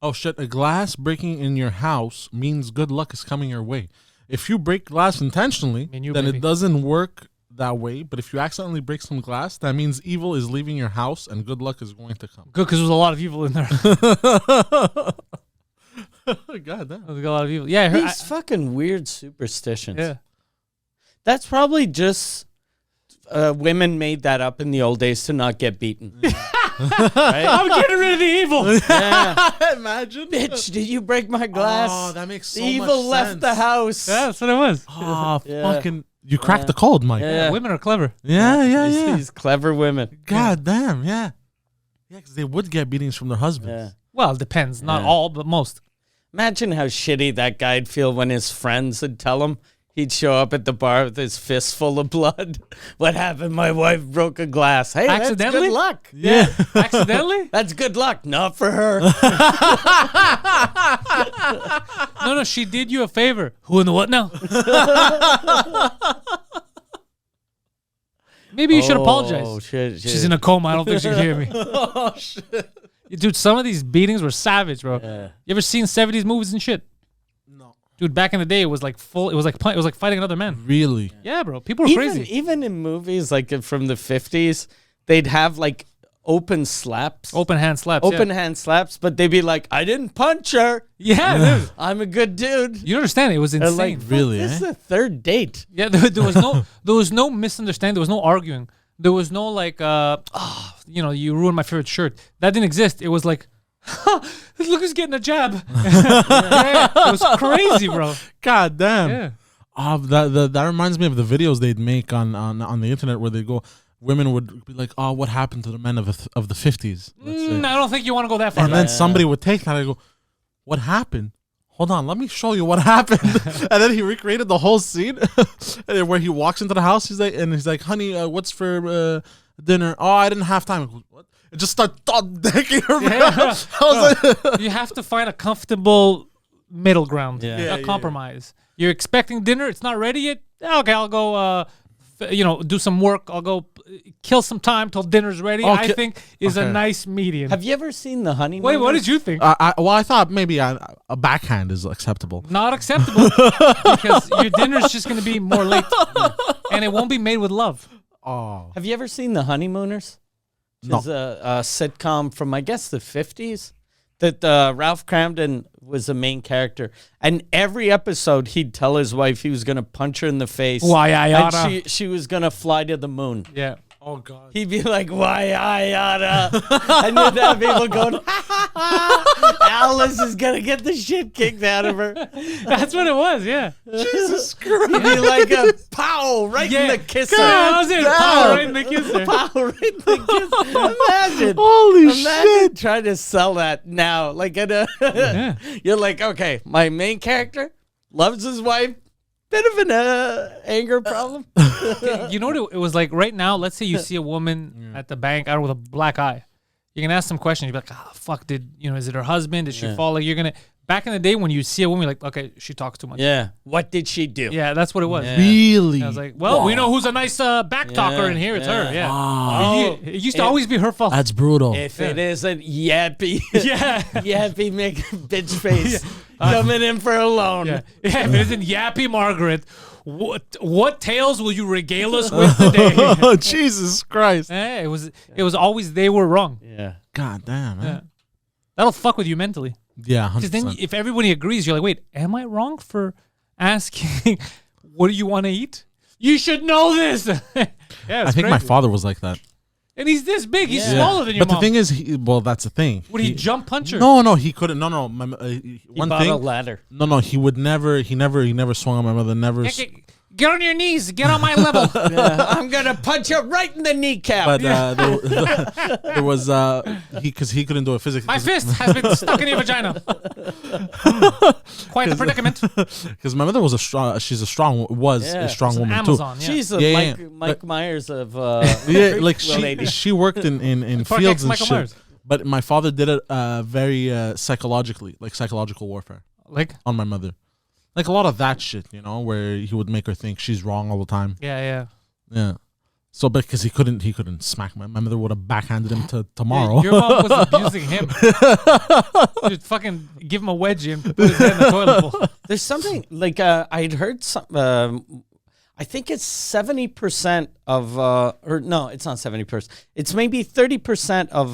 oh shit! A glass breaking in your house means good luck is coming your way. If you break glass intentionally, mean, you, then baby. it doesn't work that way. But if you accidentally break some glass, that means evil is leaving your house and good luck is going to come. Good, because there was a lot of evil in there. God damn. There's a lot of people. Yeah, I heard, These fucking weird superstitions. yeah. That's probably just women made that up in the old days to not get beaten. Right? I'm getting rid of the evil. Yeah. Imagine. Bitch, did you break my glass? Oh, that makes so the evil much left sense. the house. Yeah, that's what it was. Oh, Yeah. fucking. You cracked the code, Mike. Yeah. Women are clever. Yeah. These clever women. God damn, yeah. Yeah, because they would get beatings from their husbands. Yeah. Well, it depends. Not Yeah. all, but most. Imagine how shitty that guy'd feel when his friends would tell him he'd show up at the bar with his fist full of blood. What happened? My wife broke a glass. Hey, that's Accidentally? good luck. Yeah. Accidentally? That's good luck. Not for her. No, she did you a favor. Who in the what now? Maybe you should apologize. Oh, shit. She's in a coma. I don't think she can hear me. Oh, shit. Dude, some of these beatings were savage, bro. Yeah. You ever seen 70s movies and shit? No. Dude, back in the day, it was like full. It was like fighting another man. Really? Yeah, bro. People were crazy. Even in movies like from the 50s, they'd have like open slaps. Open hand slaps. Open hand slaps, but they'd be like, I didn't punch her. Yeah, dude. I'm a good dude. You understand? It was And insane. like, fuck, Really, This eh? is the third date. Yeah, there was no misunderstanding. There was no arguing. There was no like, you ruined my favorite shirt. That didn't exist. It was like, look who's getting a jab. Yeah, it was crazy, bro. God damn. Yeah. That reminds me of the videos they'd make on the internet where they go, women would be like, oh, what happened to the men of the 50s? Let's say. I don't think you want to go that far. And then somebody would take that and go, what happened? Hold on, let me show you what happened. And then he recreated the whole scene and then where he walks into the house. He's like, honey, what's for dinner? Oh, I didn't have time. I go, what? It just started decking her. Yeah. I was like, You have to find a comfortable middle ground, Yeah. a Yeah, compromise. You're expecting dinner, it's not ready yet. Okay, I'll go. Do some work. I'll go kill some time till dinner's ready. I Okay. think is a Okay. nice median. Have you ever seen The Honeymoon? Wait, what did you think? I thought maybe a backhand is acceptable. Not acceptable because your dinner's just going to be more late, and it won't be made with love. Oh. Have you ever seen The Honeymooners? Which No. is a sitcom from, I guess, the 50s that Ralph Cramden was the main character. And every episode, he'd tell his wife he was going to punch her in the face. Why I oughta. And she was going to fly to the moon. Yeah. Oh, God. He'd be like, why I oughta. And you'd have people going, Alice is going to get the shit kicked out of her. That's what it was. Yeah. Jesus Christ. He'd be like a pow right in the kisser. That was it. Damn. Power right in the kisser. Pow right in the kisser. Imagine. Holy Imagine shit. trying to sell that now. Like at a, Yeah. you're like, okay, my main character loves his wife. Bit of an anger problem. You know what it was like right now? Let's say you see a woman at the bank, I don't know, with a black eye. You can ask some questions. You'd be like, oh, fuck, is it her husband? Did she fall? Like, you're going to, back in the day when you see a woman, you're like, okay, she talks too much. Yeah. What did she do? Yeah, that's what it was. Yeah. Really? I was like, well, we know who's a nice back talker in here. It's her. Yeah. It used to always be her fault. That's brutal. If it isn't yappy, Yeah. yappy make bitch face coming in for a loan. Yeah. If it isn't Yappy Margaret, what tales will you regale us with today? Oh, Jesus Christ. It was always they were wrong. Yeah. God damn, Yeah. man. That'll fuck with you mentally. Yeah, 100%. Because then if everybody agrees, you're like, wait, am I wrong for asking what do you want to eat? You should know this. Yeah, I think my father was like that. And he's this big. He's Yeah. smaller than your But mom. the thing is, well, that's the thing. Would he jump punch her? No, he couldn't. No. He One bought a thing. ladder. No, he would never. He never swung on my mother. Never. Get on your knees. Get on my level. I'm gonna punch her right in the kneecap. But there was because he couldn't do it physically. My fist has been stuck in your vagina. Quite the predicament. Because my mother was a strong strong woman Amazon. too. Yeah. She's a Yeah, Mike Myers of Yeah, like lady. she worked in Clark fields X and Michael shit. Myers. But my father did it very psychologically, like psychological warfare Like, on my mother. Like a lot of that shit, where he would make her think she's wrong all the time. yeah. Yeah. So because he couldn't smack my mother would have backhanded him tomorrow. Your mom was abusing him. Just fucking give him a wedgie and put his head in the toilet bowl. There's something like I'd heard some. I think it's 70% of, or no, it's not 70%. It's maybe 30% of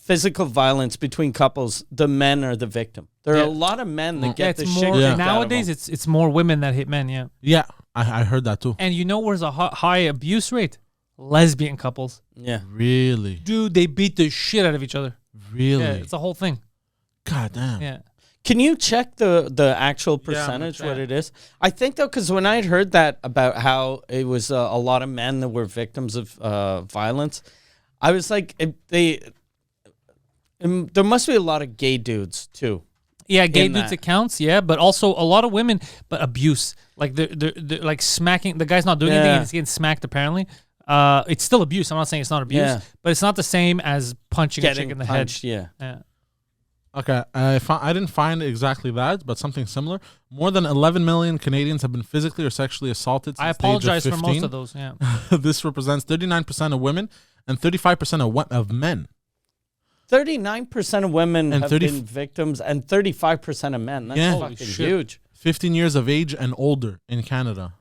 physical violence between couples, the men are the victim. There are a lot of men that get the shit more kicked out of nowadays. them. It's more women that hit men. Yeah, Yeah, I heard that too. and you know where's a high abuse rate? Lesbian couples. Yeah. Really? Dude, they beat the shit out of each other. Really? Yeah, it's a whole thing. God damn. Yeah. Can you check the actual percentage, what it is? I think, though, because when I'd heard that about how it was a lot of men that were victims of violence, I was like, there must be a lot of gay dudes, too. Yeah, gay in dudes that. it counts, yeah, but also a lot of women, but abuse. Like they're like smacking, the guy's not doing anything and he's getting smacked apparently. It's still abuse. I'm not saying it's not abuse, but it's not the same as punching a chick in the punched, head. Yeah. Okay, I didn't find exactly that, but something similar. More than 11 million Canadians have been physically or sexually assaulted since I the age of apologize for 15. most of those, yeah. This represents 39% of women and 35% of men. 39% of women And have 30 been victims and 35% of men. That's Yeah. fucking Holy shit. huge. 15 years of age and older in Canada.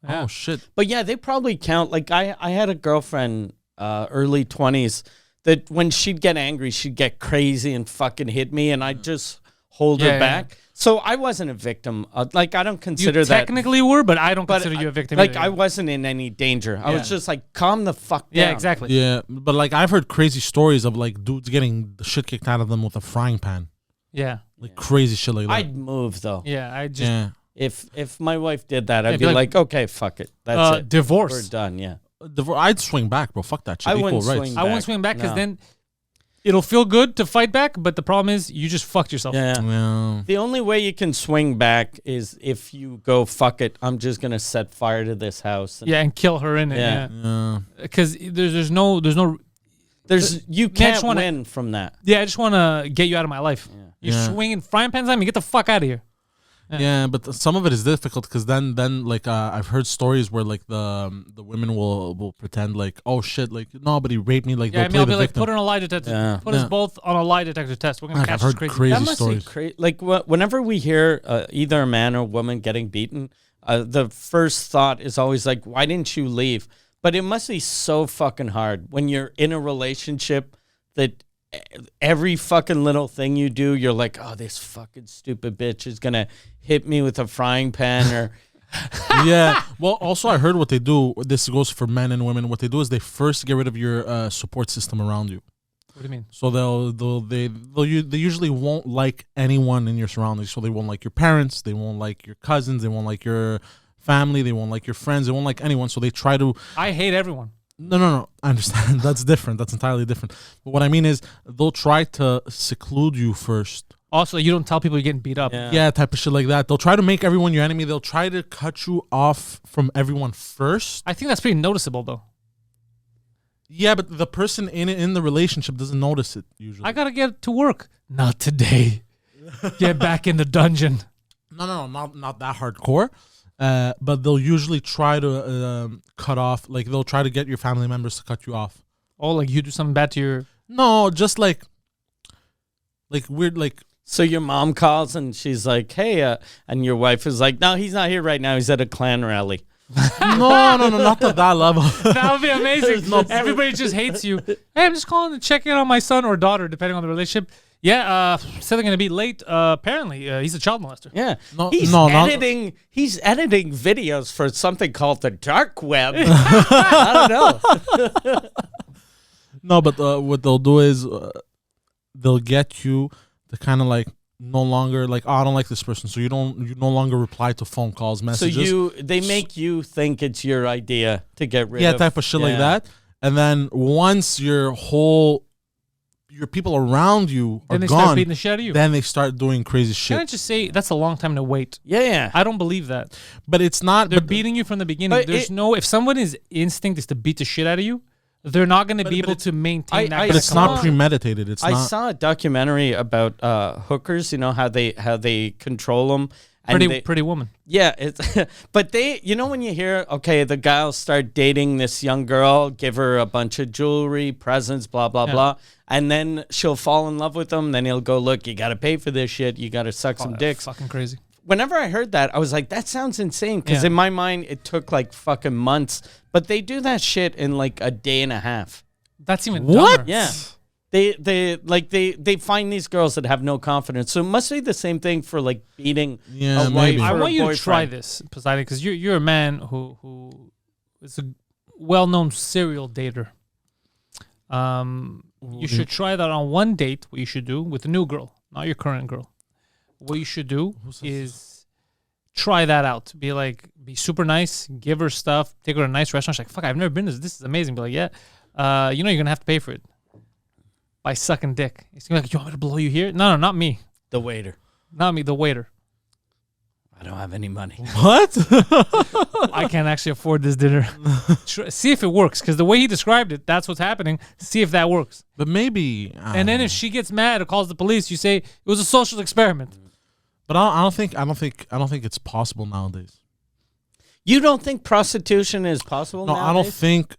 Yeah. Oh, shit. But yeah, they probably count. Like I had a girlfriend, early 20s, that when she'd get angry, she'd get crazy and fucking hit me, and I'd just hold her back. So I wasn't a victim. Like I don't consider You that. technically were, but I don't consider you a victim. Like either. I wasn't in any danger. I Yeah. was just like, calm the fuck down. Yeah, exactly. Yeah, but like I've heard crazy stories of like dudes getting the shit kicked out of them with a frying pan. Yeah. Like crazy shit like that. I'd move though. Yeah, I just yeah. If my wife did that, I'd Yeah, be be like, okay, fuck it. That's it. We're divorce. done. Yeah. I'd swing back, bro. Fuck that shit. I Equal wouldn't rights. swing I won't swing back because No. then it'll feel good to fight back, but the problem is you just fucked yourself. Yeah. Yeah. The only way you can swing back is if you go, fuck it, I'm just gonna set fire to this house. And Yeah, and kill her in it. Yeah. Yeah, Yeah. because there's no. you just can't wanna- win from that. Yeah, I just want to get you out of my life. You're Yeah. swinging frying pans at me. Get the fuck out of here. Yeah, but some of it is difficult because then like I've heard stories where like the women will pretend like, oh shit, like nobody raped me, like Yeah, I they'll mean, I'll play be the like, victim. put her on a lie detector. Yeah. Put us Yeah. both on a lie detector test. We're gonna Like, catch I've this heard crazy. crazy That must stories. be crazy. Like whenever we hear either a man or woman getting beaten, the first thought is always like, why didn't you leave? But it must be so fucking hard when you're in a relationship that every fucking little thing you do, you're like, oh, this fucking stupid bitch is gonna hit me with a frying pan or Yeah. Well, also I heard what they do. This goes for men and women. What they do is they first get rid of your support system around you. What do you mean? So they usually won't like anyone in your surroundings. So they won't like your parents. They won't like your cousins. They won't like your family. They won't like your friends. They won't like anyone. So they try to. I hate everyone. No. I understand. That's different. That's entirely different. But what I mean is they'll try to seclude you first. Also, you don't tell people you're getting beat up. Yeah, type of shit like that. They'll try to make everyone your enemy. They'll try to cut you off from everyone first. I think that's pretty noticeable, though. Yeah, but the person in the relationship doesn't notice it usually. I gotta get to work. Not today. Get back in the dungeon. No, not that hardcore. But they'll usually try to cut off. Like they'll try to get your family members to cut you off. Oh, like you do something bad to your. No, just like weird, like. so your mom calls and she's like, hey, and your wife is like, no, he's not here right now. He's at a Klan rally. No, not to that level. That would be amazing. Everybody just hates you. Hey, I'm just calling to check in on my son or daughter, depending on the relationship. Yeah, said they're gonna be late. Apparently, he's a child molester. Yeah. No, he's no, not- editing editing videos for something called the dark web. I don't know. No, but what they'll do is they'll get you to kind of like no longer like, oh, I don't like this person, so you no longer reply to phone calls, messages. So they make you think it's your idea to get rid of. Yeah, type of shit like that. And then once your people around you are Then they start gone, beating the shit out of you. then they start doing crazy Can I shit. just say that's a long time to wait? Yeah. I don't believe that. But it's not. They're But beating you from the beginning. but There's if someone's instinct is to beat the shit out of you, they're not going to be able to maintain that. I but it's saw- not premeditated. It's I not. saw a documentary about hookers, you know, how they control them. And Pretty woman. Yeah, it's but they, you know, when you hear, okay, the guy will start dating this young girl, give her a bunch of jewelry, presents, blah blah blah, and then she'll fall in love with him. Then he'll go, look, you got to pay for this shit. You got to suck some dicks. Fucking crazy. Whenever I heard that, I was like, that sounds insane. Because Yeah. in my mind, it took like fucking months. But they do that shit in like a day and a half. That's even What? dumber. Yeah. They find these girls that have no confidence. So it must be the same thing for like beating Yeah, a wife. maybe. I or a want you to boyfriend. try this, Poseidon, because you're a man who is a well-known serial dater. You should try that on one date. What you should do with a new girl, not your current girl. What you should do is try that out. Be super nice, give her stuff, take her to a nice restaurant. She's like, fuck, I've never been to this. This is amazing. Be like, yeah, you're gonna have to pay for it by sucking dick. He's gonna be like, you want me to blow you here? No, not me. The waiter. Not me, the waiter. I don't have any money. What? I can't actually afford this dinner. See if it works, because the way he described it, that's what's happening. See if that works. But maybe. And then if she gets mad or calls the police, you say it was a social experiment. But I don't think it's possible nowadays. You don't think prostitution is possible No, nowadays? I don't think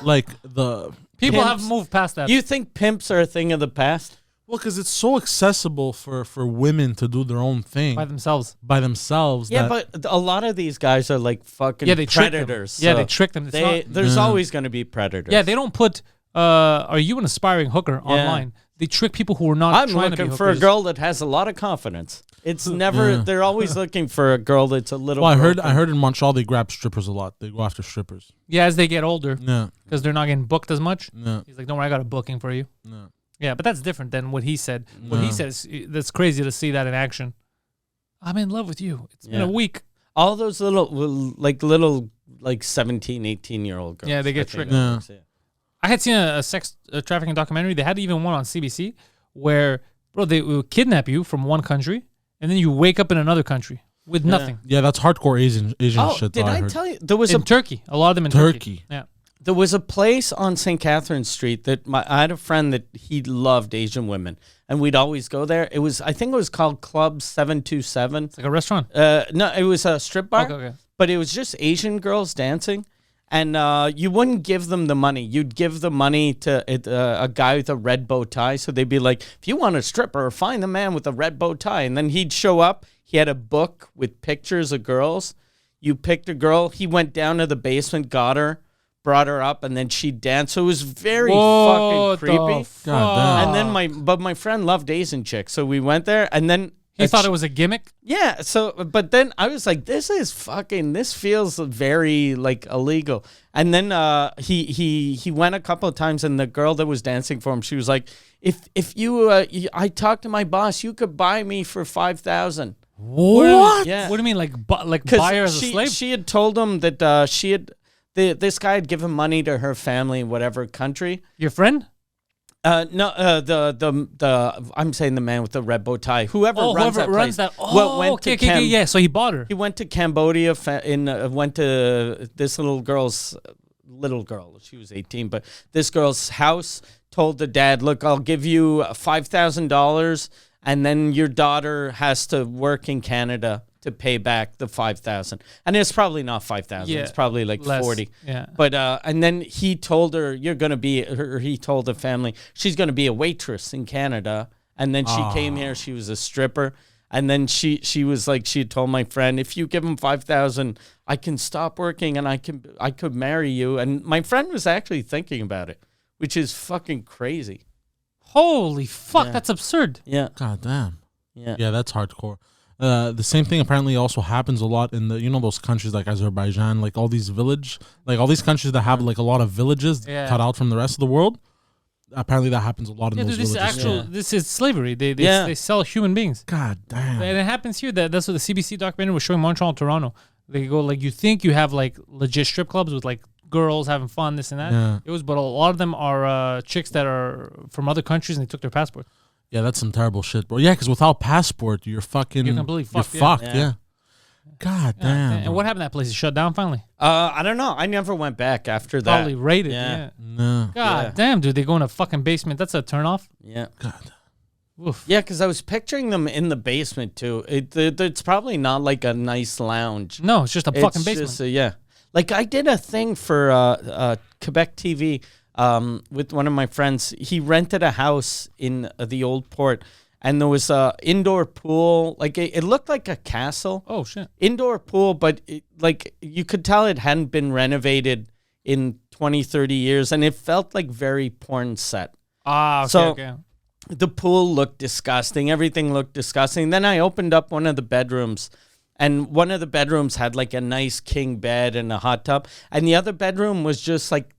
like the People Pimps. have moved past that. You think pimps are a thing of the past? well, because it's so accessible for women to do their own thing by themselves. themselves. Yeah, that, but a lot of these guys are like fucking Yeah, they trick them. predators. Yeah, so they trick them. It's there's Yeah. always going to be predators. yeah, they don't put. Are you an aspiring hooker online? They trick people who are not. I'm trying to be looking for a hookers. girl that has a lot of confidence. It's never. Yeah. They're always looking for a girl that's a little. well, I broken. heard in Montreal they grab strippers a lot. They go after strippers. Yeah, as they get older, Yeah, because they're not getting booked as much. yeah, He's like, "Don't worry, I got a booking for you." yeah. Yeah, but that's different than what he said. What he No. said is that's crazy to see that in action. I'm in love with you. It's been Yeah. a week. all those little 17, 18-year-old girls. Yeah, they get I think tricked. it Yeah. works, yeah. I had seen a sex trafficking documentary. They had even one on CBC where, bro, they will kidnap you from one country and then you wake up in another country with nothing. Yeah, that's hardcore Asian Oh, shit. did though, I heard. tell you there was In a Turkey, a lot of them in Turkey. Yeah, There was a place on St. Catherine Street that I had a friend that he loved Asian women, and we'd always go there. I think it was called Club 727. it's like a restaurant. No, it was a strip bar, Okay. but it was just Asian girls dancing, and you wouldn't give them the money. You'd give the money to a guy with a red bow tie. So they'd be like, if you want a stripper, find the man with a red bow tie. And then he'd show up. He had a book with pictures of girls. You picked a girl. He went down to the basement, got her, brought her up, and then she'd dance. So it was very fucking creepy. God And then my friend loved Asian chicks, so we went there, and then He thought it was a gimmick. yeah. So, but then I was like, this feels very like illegal. And then he went a couple of times, and the girl that was dancing for him, she was like, if you I talked to my boss, you could buy me for 5,000. What? Yeah. What do you mean, like buy her as a slave? She had told him that this guy had given money to her family in whatever country. Your friend? No, I'm saying the man with the red bow tie. Whoever runs that place. that. Oh, went to okay, yeah. So he bought her. He went to Cambodia. Went to this little girl. She was 18, but this girl's house. Told the dad, "Look, I'll give you $5,000, and then your daughter has to work in Canada to pay back the 5,000." And it's probably not 5,000. Yeah, It's probably like less. 40. Yeah. But and then he told her, "You're gonna be." He told the family she's gonna be a waitress in Canada. And then she came here. She was a stripper. And then she was like, she had told my friend, if you give him 5,000, I can stop working and I could marry you. And my friend was actually thinking about it, which is fucking crazy. Holy fuck, Yeah. that's absurd. Yeah. God damn. Yeah. Yeah, that's hardcore. The same thing apparently also happens a lot in those countries like Azerbaijan, like all these countries that have like a lot of villages Yeah. cut out from the rest of the world. Apparently that happens a lot in Yeah, those dude, villages. this is slavery. They Yeah. sell human beings. God damn. And it happens here. That's what the CBC documentary was showing Montreal and Toronto. They go like, you think you have like legit strip clubs with like girls having fun, this and that. Yeah. It was, but a lot of them are chicks that are from other countries and they took their passport. Yeah, that's some terrible shit, bro. Yeah, because without passport, you're fucking. You're completely fucked, You're yeah. fucked. Yeah. Yeah. God damn. And bro. what happened to that place? It shut down finally. I don't know. I never went back after that. Probably raided. Yeah. Yeah. No. God Yeah. damn, dude, they go in a fucking basement. That's a turnoff. Yeah. God. Oof. Yeah, because I was picturing them in the basement too. It's probably not like a nice lounge. No, it's just a fucking It's basement. just yeah. Like I did a thing for Quebec TV with one of my friends. He rented a house in the old port, and there was a indoor pool. Like it looked like a castle. Oh shit. Indoor pool, but like you could tell it hadn't been renovated in 20, 30 years, and it felt like very porn set. Ah, okay, So- okay. The pool looked disgusting. Everything looked disgusting. Then I opened up one of the bedrooms, and one of the bedrooms had like a nice king bed and a hot tub, and the other bedroom was just like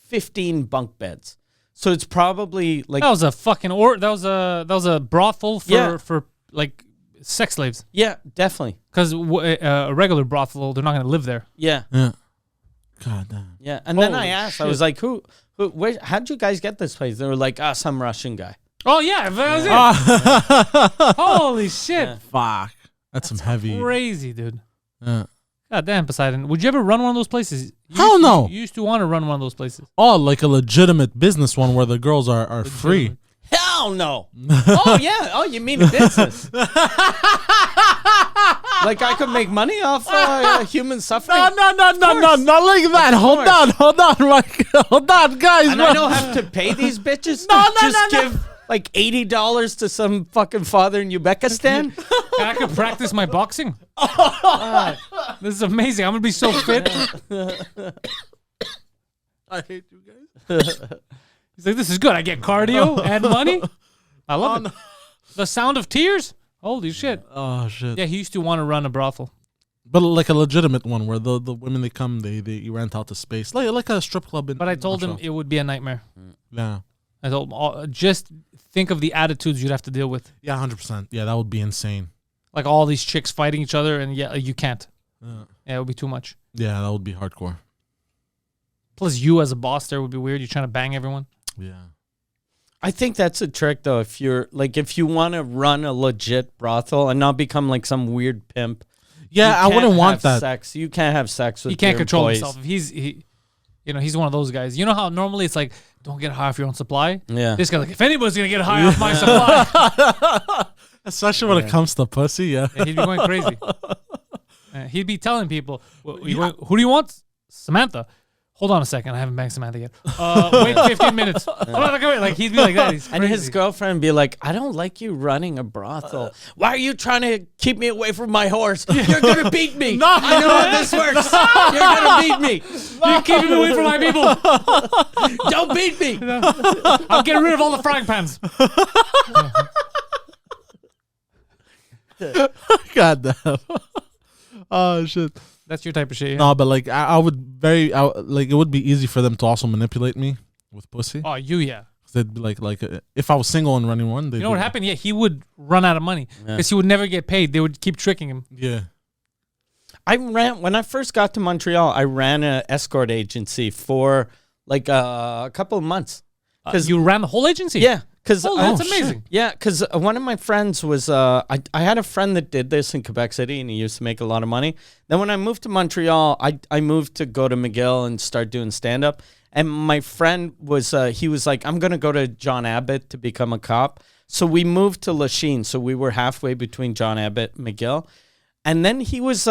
15 bunk beds. So it's probably like That was a fucking that was a brothel for Yeah. for like sex slaves. yeah, definitely. Because a regular brothel, they're not going to live there. Yeah, Yeah. God damn. yeah. And then I Holy asked, I shit. was like, how'd you guys get this place? They were like, some Russian guy. Oh yeah, that was it. Ah. Holy shit, Yeah. Fuck. That's some heavy. crazy, dude. Yeah. God damn, Poseidon. Would you ever run one of those places? Hell no. You used to want to run one of those places. Oh, like a legitimate business one where the girls are free. Hell no. Oh, yeah. Oh, you mean a business. Like I could make money off human suffering. No, not like that. Hold on, like, hold on, guys. And I don't have to pay these bitches. Just give like $80 to some fucking father in Uzbekistan. And I could practice my boxing. This is amazing. I'm gonna be so fit. I hate you guys. He's like, this is good. I get cardio and money. I love it. The sound of tears. Holy shit. Oh shit. Yeah, he used to want to run a brothel. But like a legitimate one where the women they come they rent out the space like a strip club. But I told him Montreal. it would be a nightmare. Yeah. I told him, just think of the attitudes you'd have to deal with. Yeah, 100%. Yeah, that would be insane. Like all these chicks fighting each other, and yeah, you can't. Yeah, Yeah, it would be too much. that would be hardcore. Plus, you as a boss there would be weird. You're trying to bang everyone. Yeah. I think that's a trick though. If you want to run a legit brothel and not become like some weird pimp. Yeah, you I wouldn't can't want have that. Sex. You can't have sex with He can't your control employees. himself. If he's one of those guys. You know how normally it's like, don't get high off your own supply? Yeah. This guy's like, if anybody's going to get high off my supply, Especially when it comes to pussy, yeah. yeah, he'd be going crazy. He'd be telling people, who do you want? Samantha. Hold on a second. I haven't banged Samantha yet. Wait 15 minutes. Like, he'd be like that. He's And his crazy. girlfriend would be like, I don't like you running a brothel. Why are you trying to keep me away from my horse? You're going to beat me. No. I know how this works. You're going to beat me. You're keeping me away from my people. Don't beat me. I'm getting rid of all the frying pans. God damn. Oh shit. That's your type of shit. Yeah? No, but like I would like it would be easy for them to also manipulate me with pussy. Oh, yeah. They'd be like if I was single and running one, they'd You know what happened? Yeah, he would run out of money because he would never get paid. They would keep tricking him. Yeah. When I first got to Montreal, I ran an escort agency for like a couple of months. Because you ran the whole agency. Yeah, because Oh, that's amazing. Yeah, because one of my friends was I had a friend that did this in Quebec City, and he used to make a lot of money. Then when I moved to Montreal, I moved to go to McGill and start doing stand up. And my friend was he was like, I'm gonna go to John Abbott to become a cop. So we moved to Lachine. So we were halfway between John Abbott and McGill. And then he was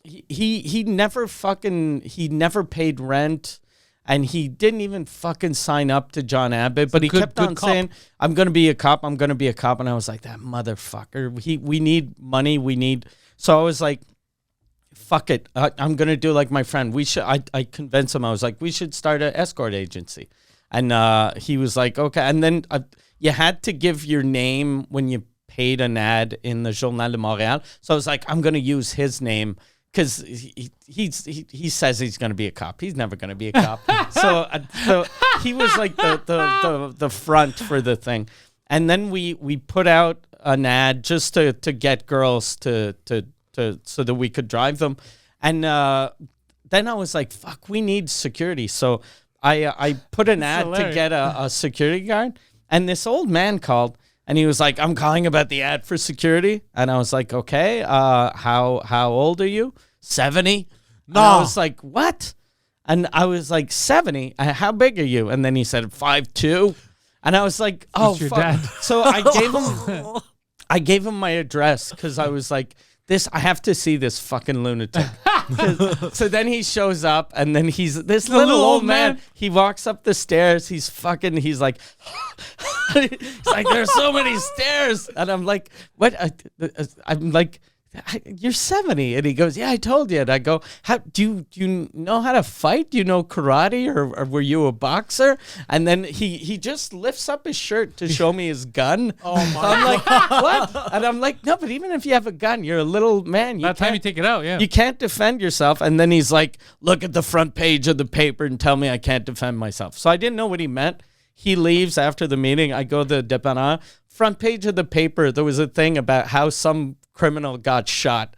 he never paid rent. And he didn't even fucking sign up to John Abbott, but he kept on saying, I'm going to be a cop. I'm going to be a cop. And I was like, that motherfucker. We need money. So I was like, fuck it. I'm going to do like my friend. I convinced him. I was like, we should start an escort agency. And he was like, okay. And then you had to give your name when you paid an ad in the Journal de Montréal. So I was like, I'm going to use his name. Because he says he's going to be a cop. He's never going to be a cop. so he was like the front for the thing. And then we put out an ad just to get girls to so that we could drive them. And then I was like, fuck, we need security. So I put an ad to get a security guard. And this old man called. And he was like, I'm calling about the ad for security. And I was like, okay, how old are you? 70? No. And I was like, what? And I was like, 70? How big are you? And then he said, 5'2". And I was like, oh, your fuck. dad. So I gave him my address because I was like, I have to see this fucking lunatic. So then he shows up, and then he's this little old man. He walks up the stairs. He's like, he's like, there's so many stairs. And I'm like, what? I'm like, you're 70. And he goes, yeah, I told you. And I go, how do you know how to fight? Do you know karate or were you a boxer? And then he just lifts up his shirt to show me his gun. Oh my So I'm like, what? And I'm like, no, but even if you have a gun, you're a little man. By the time you take it out, yeah. You can't defend yourself. And then he's like, look at the front page of the paper and tell me I can't defend myself. So I didn't know what he meant. He leaves after the meeting. I go to the dépanneur. Front page of the paper, there was a thing about how some criminal got shot.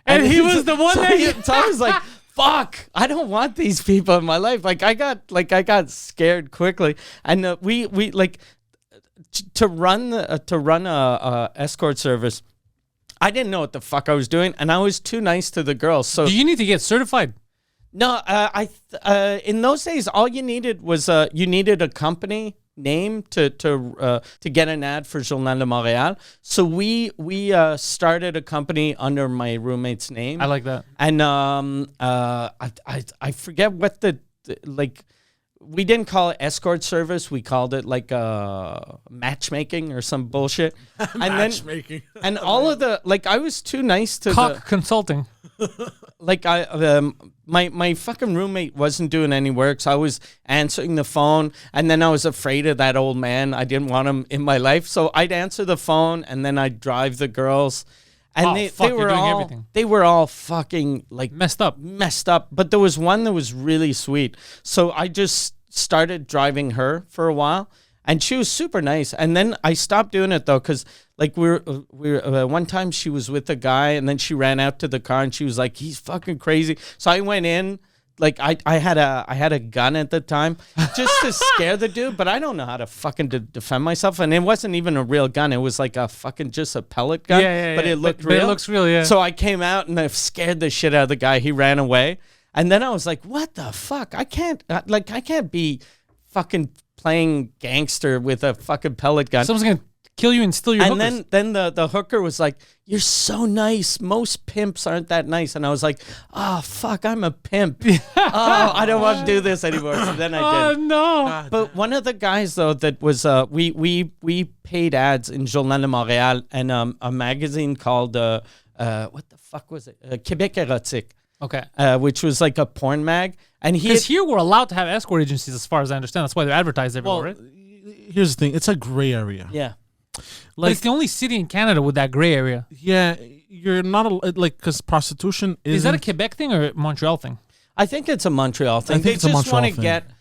And he was the one so I was like, fuck, I don't want these people in my life. I got scared quickly. And we to run a escort service, I didn't know what the fuck I was doing, and I was too nice to the girls. So Do you need to get certified? no, in those days, all you needed was you needed a company name to get an ad for Journal de Montréal. So we started a company under my roommate's name. I like that. And I forget what the like. We didn't call it escort service. We called it like matchmaking or some bullshit. Matchmaking. And all of the I was too nice to Cock Consulting. My fucking roommate wasn't doing any work, so I was answering the phone, and then I was afraid of that old man. I didn't want him in my life, so I'd answer the phone, and then I'd drive the girls, and they were all fucking Messed up. But there was one that was really sweet, so I just started driving her for a while, and she was super nice. And then I stopped doing it though, because we were one time she was with a guy, and then she ran out to the car, and she was like, he's fucking crazy. So I went in, I had a gun at the time just to scare the dude, but I don't know how to fucking defend myself. And it wasn't even a real gun. It was like a fucking just a pellet gun, but it looked real. But it looks real, yeah. So I came out and I scared the shit out of the guy. He ran away. And then I was like, what the fuck? I can't be fucking playing gangster with a fucking pellet gun. Someone's gonna kill you and steal your hookers. And then the hooker was like, you're so nice. Most pimps aren't that nice. And I was like, oh, fuck, I'm a pimp. Oh, I don't want to do this anymore. So then I did. Oh, no. But one of the guys, though, that was, we paid ads in Journal de Montréal and a magazine called, what the fuck was it? Québec Érotique. Okay. Which was like a porn mag. And Because here we're allowed to have escort agencies, as far as I understand. That's why they're advertised everywhere, right? Here's the thing. It's a gray area. Yeah. But it's the only city in Canada with that gray area. Yeah, you're not because prostitution Is that a Quebec thing or a Montreal thing? I think it's a Montreal thing. They just want to get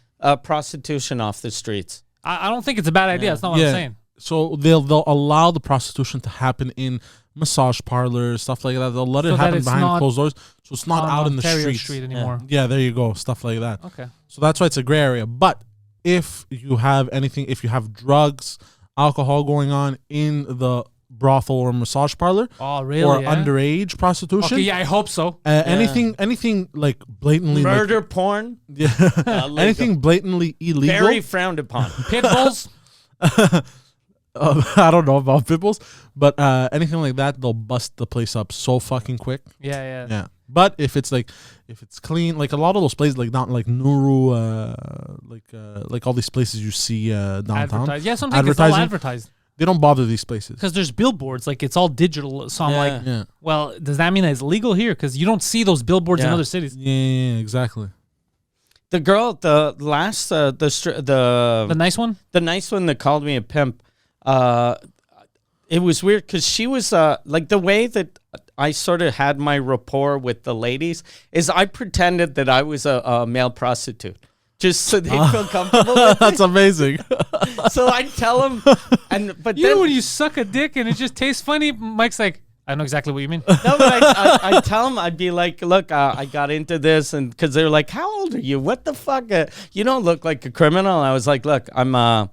prostitution off the streets. I don't think it's a bad idea. That's not what I'm saying. So they'll allow the prostitution to happen in massage parlors, stuff like that. They'll let it happen behind closed doors, so it's not out in the street anymore. Yeah, there you go, stuff like that. Okay. So that's why it's a gray area. But if you have drugs, alcohol going on in the brothel or massage parlor, or underage prostitution, okay, yeah, I hope so. Anything like blatantly murder, porn, anything blatantly illegal, very frowned upon. Pit bulls. I don't know about pit bulls, but anything like that, they'll bust the place up so fucking quick. Yeah. But if it's clean, like a lot of those places, like not like Nuru, like all these places you see downtown. Yeah, sometimes it's all advertised. They don't bother these places because there's billboards. Like it's all digital. So I'm like, well, does that mean that it's legal here? Because you don't see those billboards in other cities. Yeah, exactly. The girl, the last, the nice one, that called me a pimp. It was weird because she was like the way that I sort of had my rapport with the ladies is I pretended that I was a male prostitute just so they feel comfortable with That's me. Amazing. So I'd tell them, but you know when you suck a dick and it just tastes funny, Mike's like, I know exactly what you mean. No, but I'd tell them, I'd be like, look, I got into this, and because they're like, how old are you? What the fuck? You don't look like a criminal. I was like, look, I'm a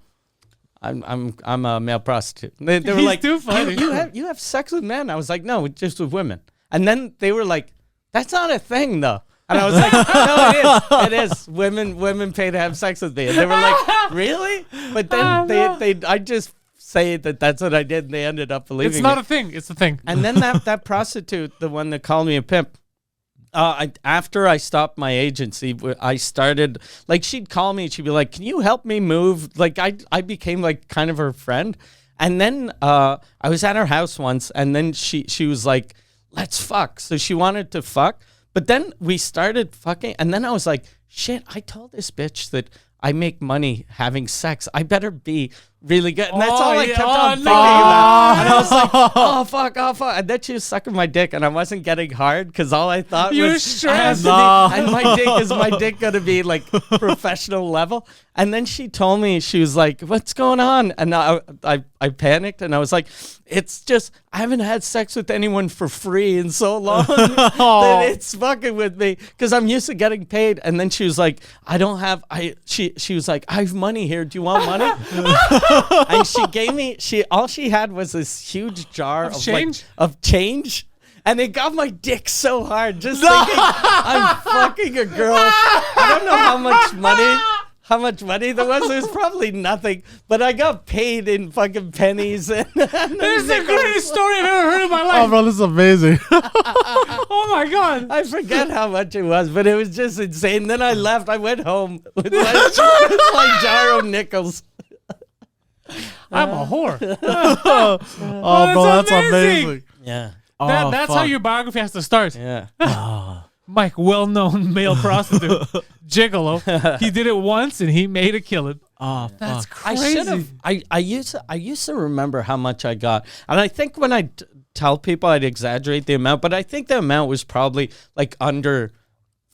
male prostitute. They were He's like, too funny. You have sex with men? I was like, no, just with women. And then they were like, that's not a thing though. And I was like, no, it is. Women pay to have sex with me. And they were like, really? But then I just say that that's what I did, and they ended up believing it's not a thing. It's a thing. And then that prostitute, the one that called me a pimp, after I stopped my agency, I started, like, she'd call me and she'd be like, can you help me move? Like, I became like kind of her friend. And then I was at her house once, and then she was like, let's fuck. So she wanted to fuck. But then we started fucking. And then I was like, shit, I told this bitch that I make money having sex. I better be really good. And that's all I kept on thinking about. And I was like, oh, fuck. And then she was sucking my dick, and I wasn't getting hard because all I thought You were was, stressed. and my dick, is my dick going to be like professional level? And then she told me, she was like, what's going on? And I panicked, and I was like, it's just, I haven't had sex with anyone for free in so long that it's fucking with me because I'm used to getting paid. And then she was like, she was like, I have money here. Do you want money? And she gave me, all she had was this huge jar of change? Of change. And it got my dick so hard just thinking I'm fucking a girl. I don't know how much money there was. It was probably nothing, but I got paid in fucking pennies. And This is the greatest story I've ever heard in my Oh, life. bro, this is amazing. Oh my God. I forget how much it was, but it was just insane. Then I left. I went home with my jar of nickels. I'm a whore. Oh, bro, that's that's amazing. amazing. Yeah. That's how your biography has to start. Yeah. Mike, well-known male prostitute, gigolo. He did it once and he made a killing. Oh, That's fuck. crazy. I should have. I used to remember how much I got, and I think when I tell people, I'd exaggerate the amount, but I think the amount was probably like under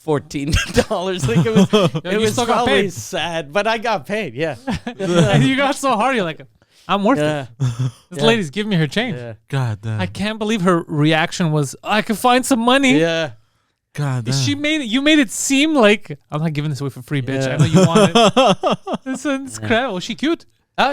$14. Like it was still got probably paid. sad, but I got paid. Yeah. And you got so hard, you're like, I'm worth Yeah. it. This Yeah. lady's giving me her change. Yeah. God damn. I can't believe her reaction was, I could find some money. Yeah. God damn. You made it seem like, I'm not giving this away for free, bitch. Yeah. I know you want it. It's incredible. Was she cute?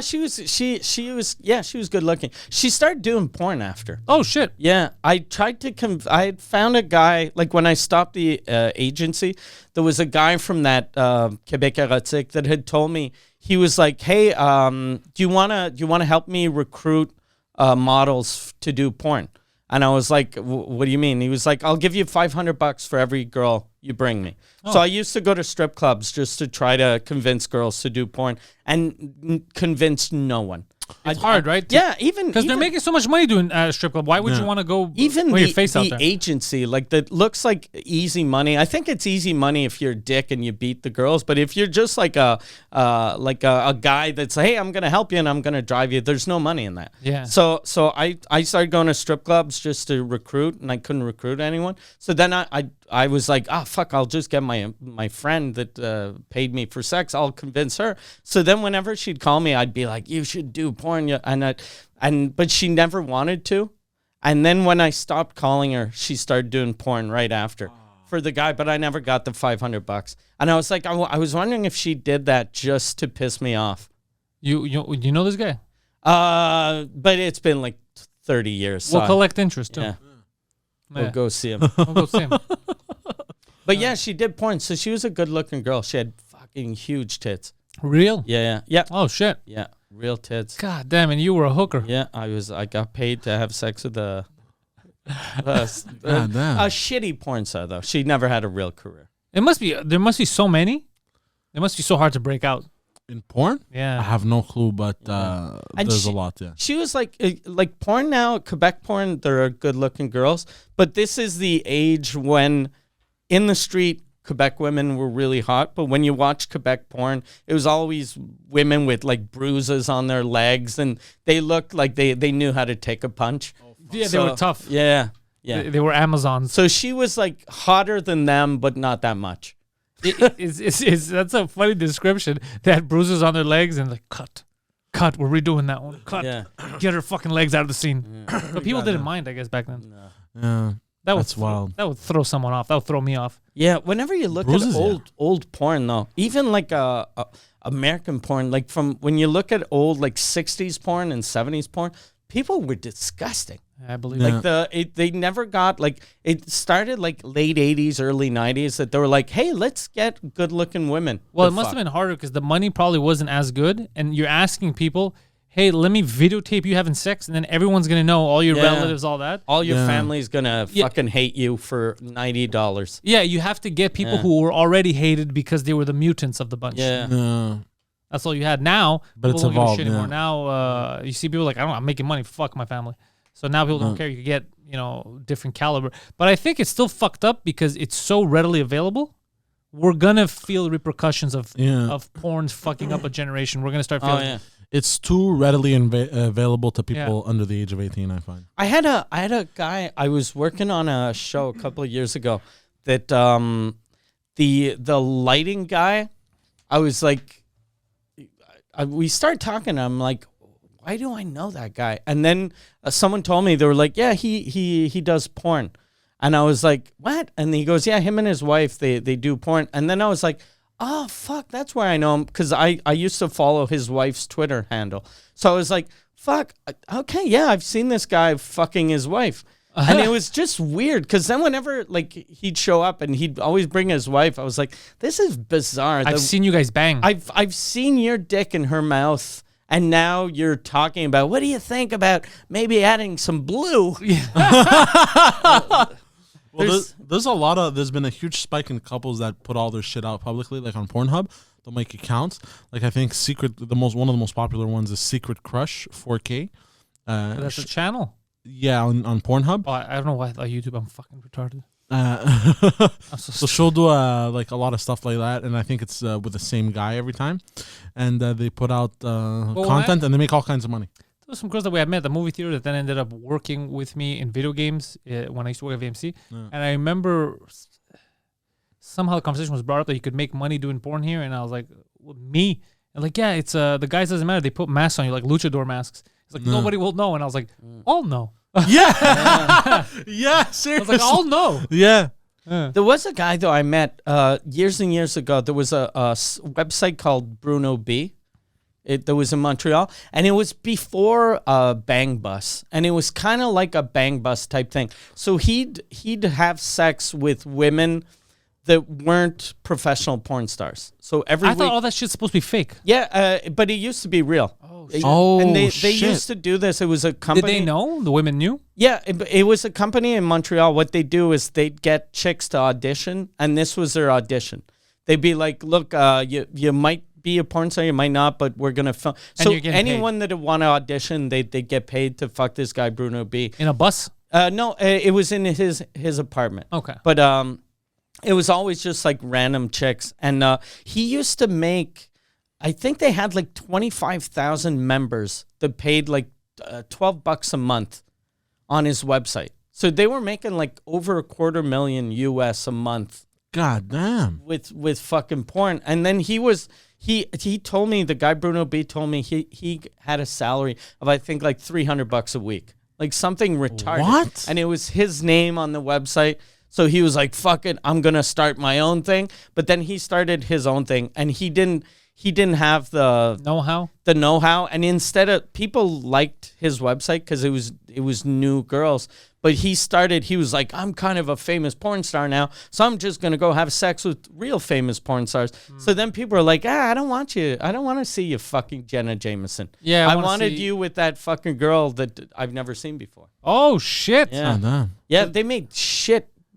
She was good looking. She started doing porn after. Oh, shit. Yeah, I tried to. I had found a guy. Like when I stopped the agency, there was a guy from that Quebec Erotique that had told me, he was like, "Hey, do you wanna help me recruit models to do porn?" And I was like, "What do you mean?" He was like, "I'll give you $500 for every girl you bring me." So I used to go to strip clubs just to try to convince girls to do porn, and convince no one. It's hard, right? Yeah, even Because they're making so much money doing strip club. Why would you want to go even put your face out the there? agency, like that looks like easy money. I think it's easy money if you're a dick and you beat the girls, but if you're just like a guy that's, hey, I'm gonna help you and I'm gonna drive you, there's no money in that. Yeah. So I started going to strip clubs just to recruit, and I couldn't recruit anyone. So then I was like, fuck, I'll just get my friend that paid me for sex. I'll convince her. So then whenever she'd call me, I'd be like, you should do porn, but she never wanted to. And then when I stopped calling her, she started doing porn right after for the guy, but I never got the $500. And I was like, I was wondering if she did that just to piss me off. You know this guy? But it's been like 30 years. We'll so collect interest too. yeah, Yeah. we'll go see him. We'll go see him. But yeah, she did porn. So she was a good looking girl. She had fucking huge tits. Real? Yeah. Oh shit! Yeah. Real tits. God damn! And you were a hooker. Yeah, I got paid to have sex with a God damn. shitty porn star though. She never had a real career. There must be so many. It must be so hard to break out. In porn? I Yeah. have no clue, but And there's she- a lot, yeah. She was like porn now, Quebec porn, there are good looking girls, but this is the age when in the street Quebec women were really hot, but when you watch Quebec porn, it was always women with like bruises on their legs, and they looked like they knew how to take a punch. Yeah, they So, were tough. Yeah. They were Amazons. So she was like hotter than them, but not that much. That's a funny description. They had bruises on their legs and like cut. We're redoing that one. Cut. Yeah. Get her fucking legs out of the scene. But people didn't mind, I guess, back then. Yeah. That's wild. That would throw someone off. That would throw me off. Yeah, whenever you look Bruises, at old porn though, even like American porn, like from when you look at old like 60s porn and 70s porn, people were disgusting. I believe Yeah. it. They never got like, it started like late 80s, early 90s that they were like, hey, let's get good looking women. Well, to it must fuck. have been harder because the money probably wasn't as good, and you're asking people, "Hey, let me videotape you having sex," and then everyone's gonna know, all your Yeah. relatives, all that. All your Yeah. family's gonna Yeah. fucking hate you for $90. Yeah, you have to get people Yeah. who were already hated because they were the mutants of the bunch. Yeah. Yeah. That's all you had. Now, But people it's don't give a evolved, shit anymore. yeah. Now, you see people like, I'm making money. Fuck my family. So now people don't care. You can get, different caliber. But I think it's still fucked up because it's so readily available. We're gonna feel repercussions of porns fucking up a generation. We're gonna start feeling. Oh, yeah. It's too readily available to people under the age of 18, I find. I had a guy, I was working on a show a couple of years ago that the lighting guy, I was like, we started talking, I'm like, why do I know that guy? And then someone told me, they were like, yeah, he does porn. And I was like, what? And he goes, yeah, him and his wife, they do porn. And then I was like, oh, fuck, that's where I know him. Because I used to follow his wife's Twitter handle. So I was like, fuck, okay, yeah, I've seen this guy fucking his wife. And it was just weird. Because then whenever he'd show up and he'd always bring his wife, I was like, this is bizarre. I've seen you guys bang. I've seen your dick in her mouth. And now you're talking about, what do you think about maybe adding some blue? Well, there's been a huge spike in couples that put all their shit out publicly, like on Pornhub. They'll make accounts. Like I think one of the most popular ones is Secret Crush 4K. That's a channel. Yeah, on Pornhub. Oh, I don't know why I thought YouTube. I'm fucking retarded. So she'll do a lot of stuff like that, and I think it's with the same guy every time, and they put out content and they make all kinds of money. There were some girls that we had met at the movie theater that then ended up working with me in video games when I used to work at VMC. Yeah. And I remember somehow the conversation was brought up that you could make money doing porn here. And I was like, well, me? And like, yeah, it's the guys doesn't matter. They put masks on you, like luchador masks. It's like, nobody will know. And I was like, I'll know. Yeah. Yeah, seriously. I was like, I'll know. Yeah. There was a guy, though, I met years and years ago. There was a website called Bruno B. That was in Montreal, and it was before Bang Bus, and it was kind of like a Bang Bus type thing. So he'd have sex with women that weren't professional porn stars. So I thought all that shit's supposed to be fake. Yeah, but it used to be real. Oh, shit. And they used to do this. It was a company. Did they know? The women knew? Yeah, it was a company in Montreal. What they do is they'd get chicks to audition, and this was their audition. They'd be like, look, you might be a porn star, you might not, but we're gonna film. So anyone that would want to audition, they get paid to fuck this guy Bruno B. In a bus? No, it was in his apartment. Okay, but it was always just like random chicks, and he used to make. I think they had like 25,000 members that paid like $12 a month on his website. So they were making like over $250,000 US a month. God damn. With fucking porn, and then he told me, the guy Bruno B told me he had a salary of I think like $300 a week, like something retarded. What? And it was his name on the website. So he was like, "Fuck it, I'm gonna start my own thing." But then he started his own thing, and he didn't have the know-how, and instead of people liked his website because it was new girls. But he was like, I'm kind of a famous porn star now, so I'm just going to go have sex with real famous porn stars. So then people are like, I don't want you. I don't want to see you fucking Jenna Jameson. Yeah, I wanted you with that fucking girl that I've never seen before. Oh, shit. Yeah, yeah, they made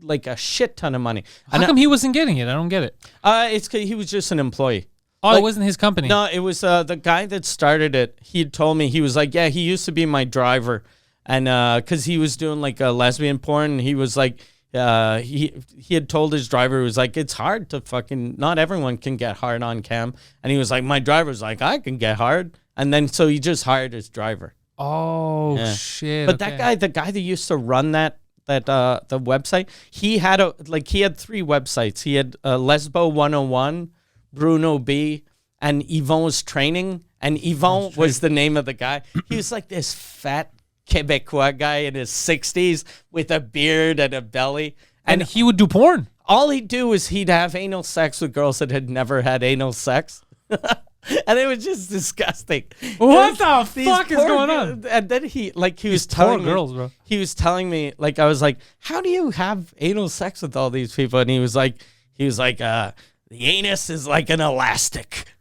like a shit ton of money. How come he wasn't getting it? I don't get it. It's 'cause he was just an employee. Oh, it wasn't his company. No, it was the guy that started it. He told me, he was like, yeah, he used to be my driver. And because he was doing like a lesbian porn, he was like, he had told his driver, he was like, it's hard to fucking, not everyone can get hard on cam. And he was like, my driver's like, I can get hard. And then so he just hired his driver. Oh, shit. But that guy, the guy that used to run the website, he had 3 websites. He had Lesbo 101, Bruno B, and Yvon's Training. And Yvon was the name of the guy. He was like this fat Quebecois guy in his 60s with a beard and a belly. And he would do porn. All he'd do is he'd have anal sex with girls that had never had anal sex. And it was just disgusting. What the fuck is going on? And then he was telling girls, bro. He was telling me, like, I was like, how do you have anal sex with all these people? And he was like, the anus is like an elastic.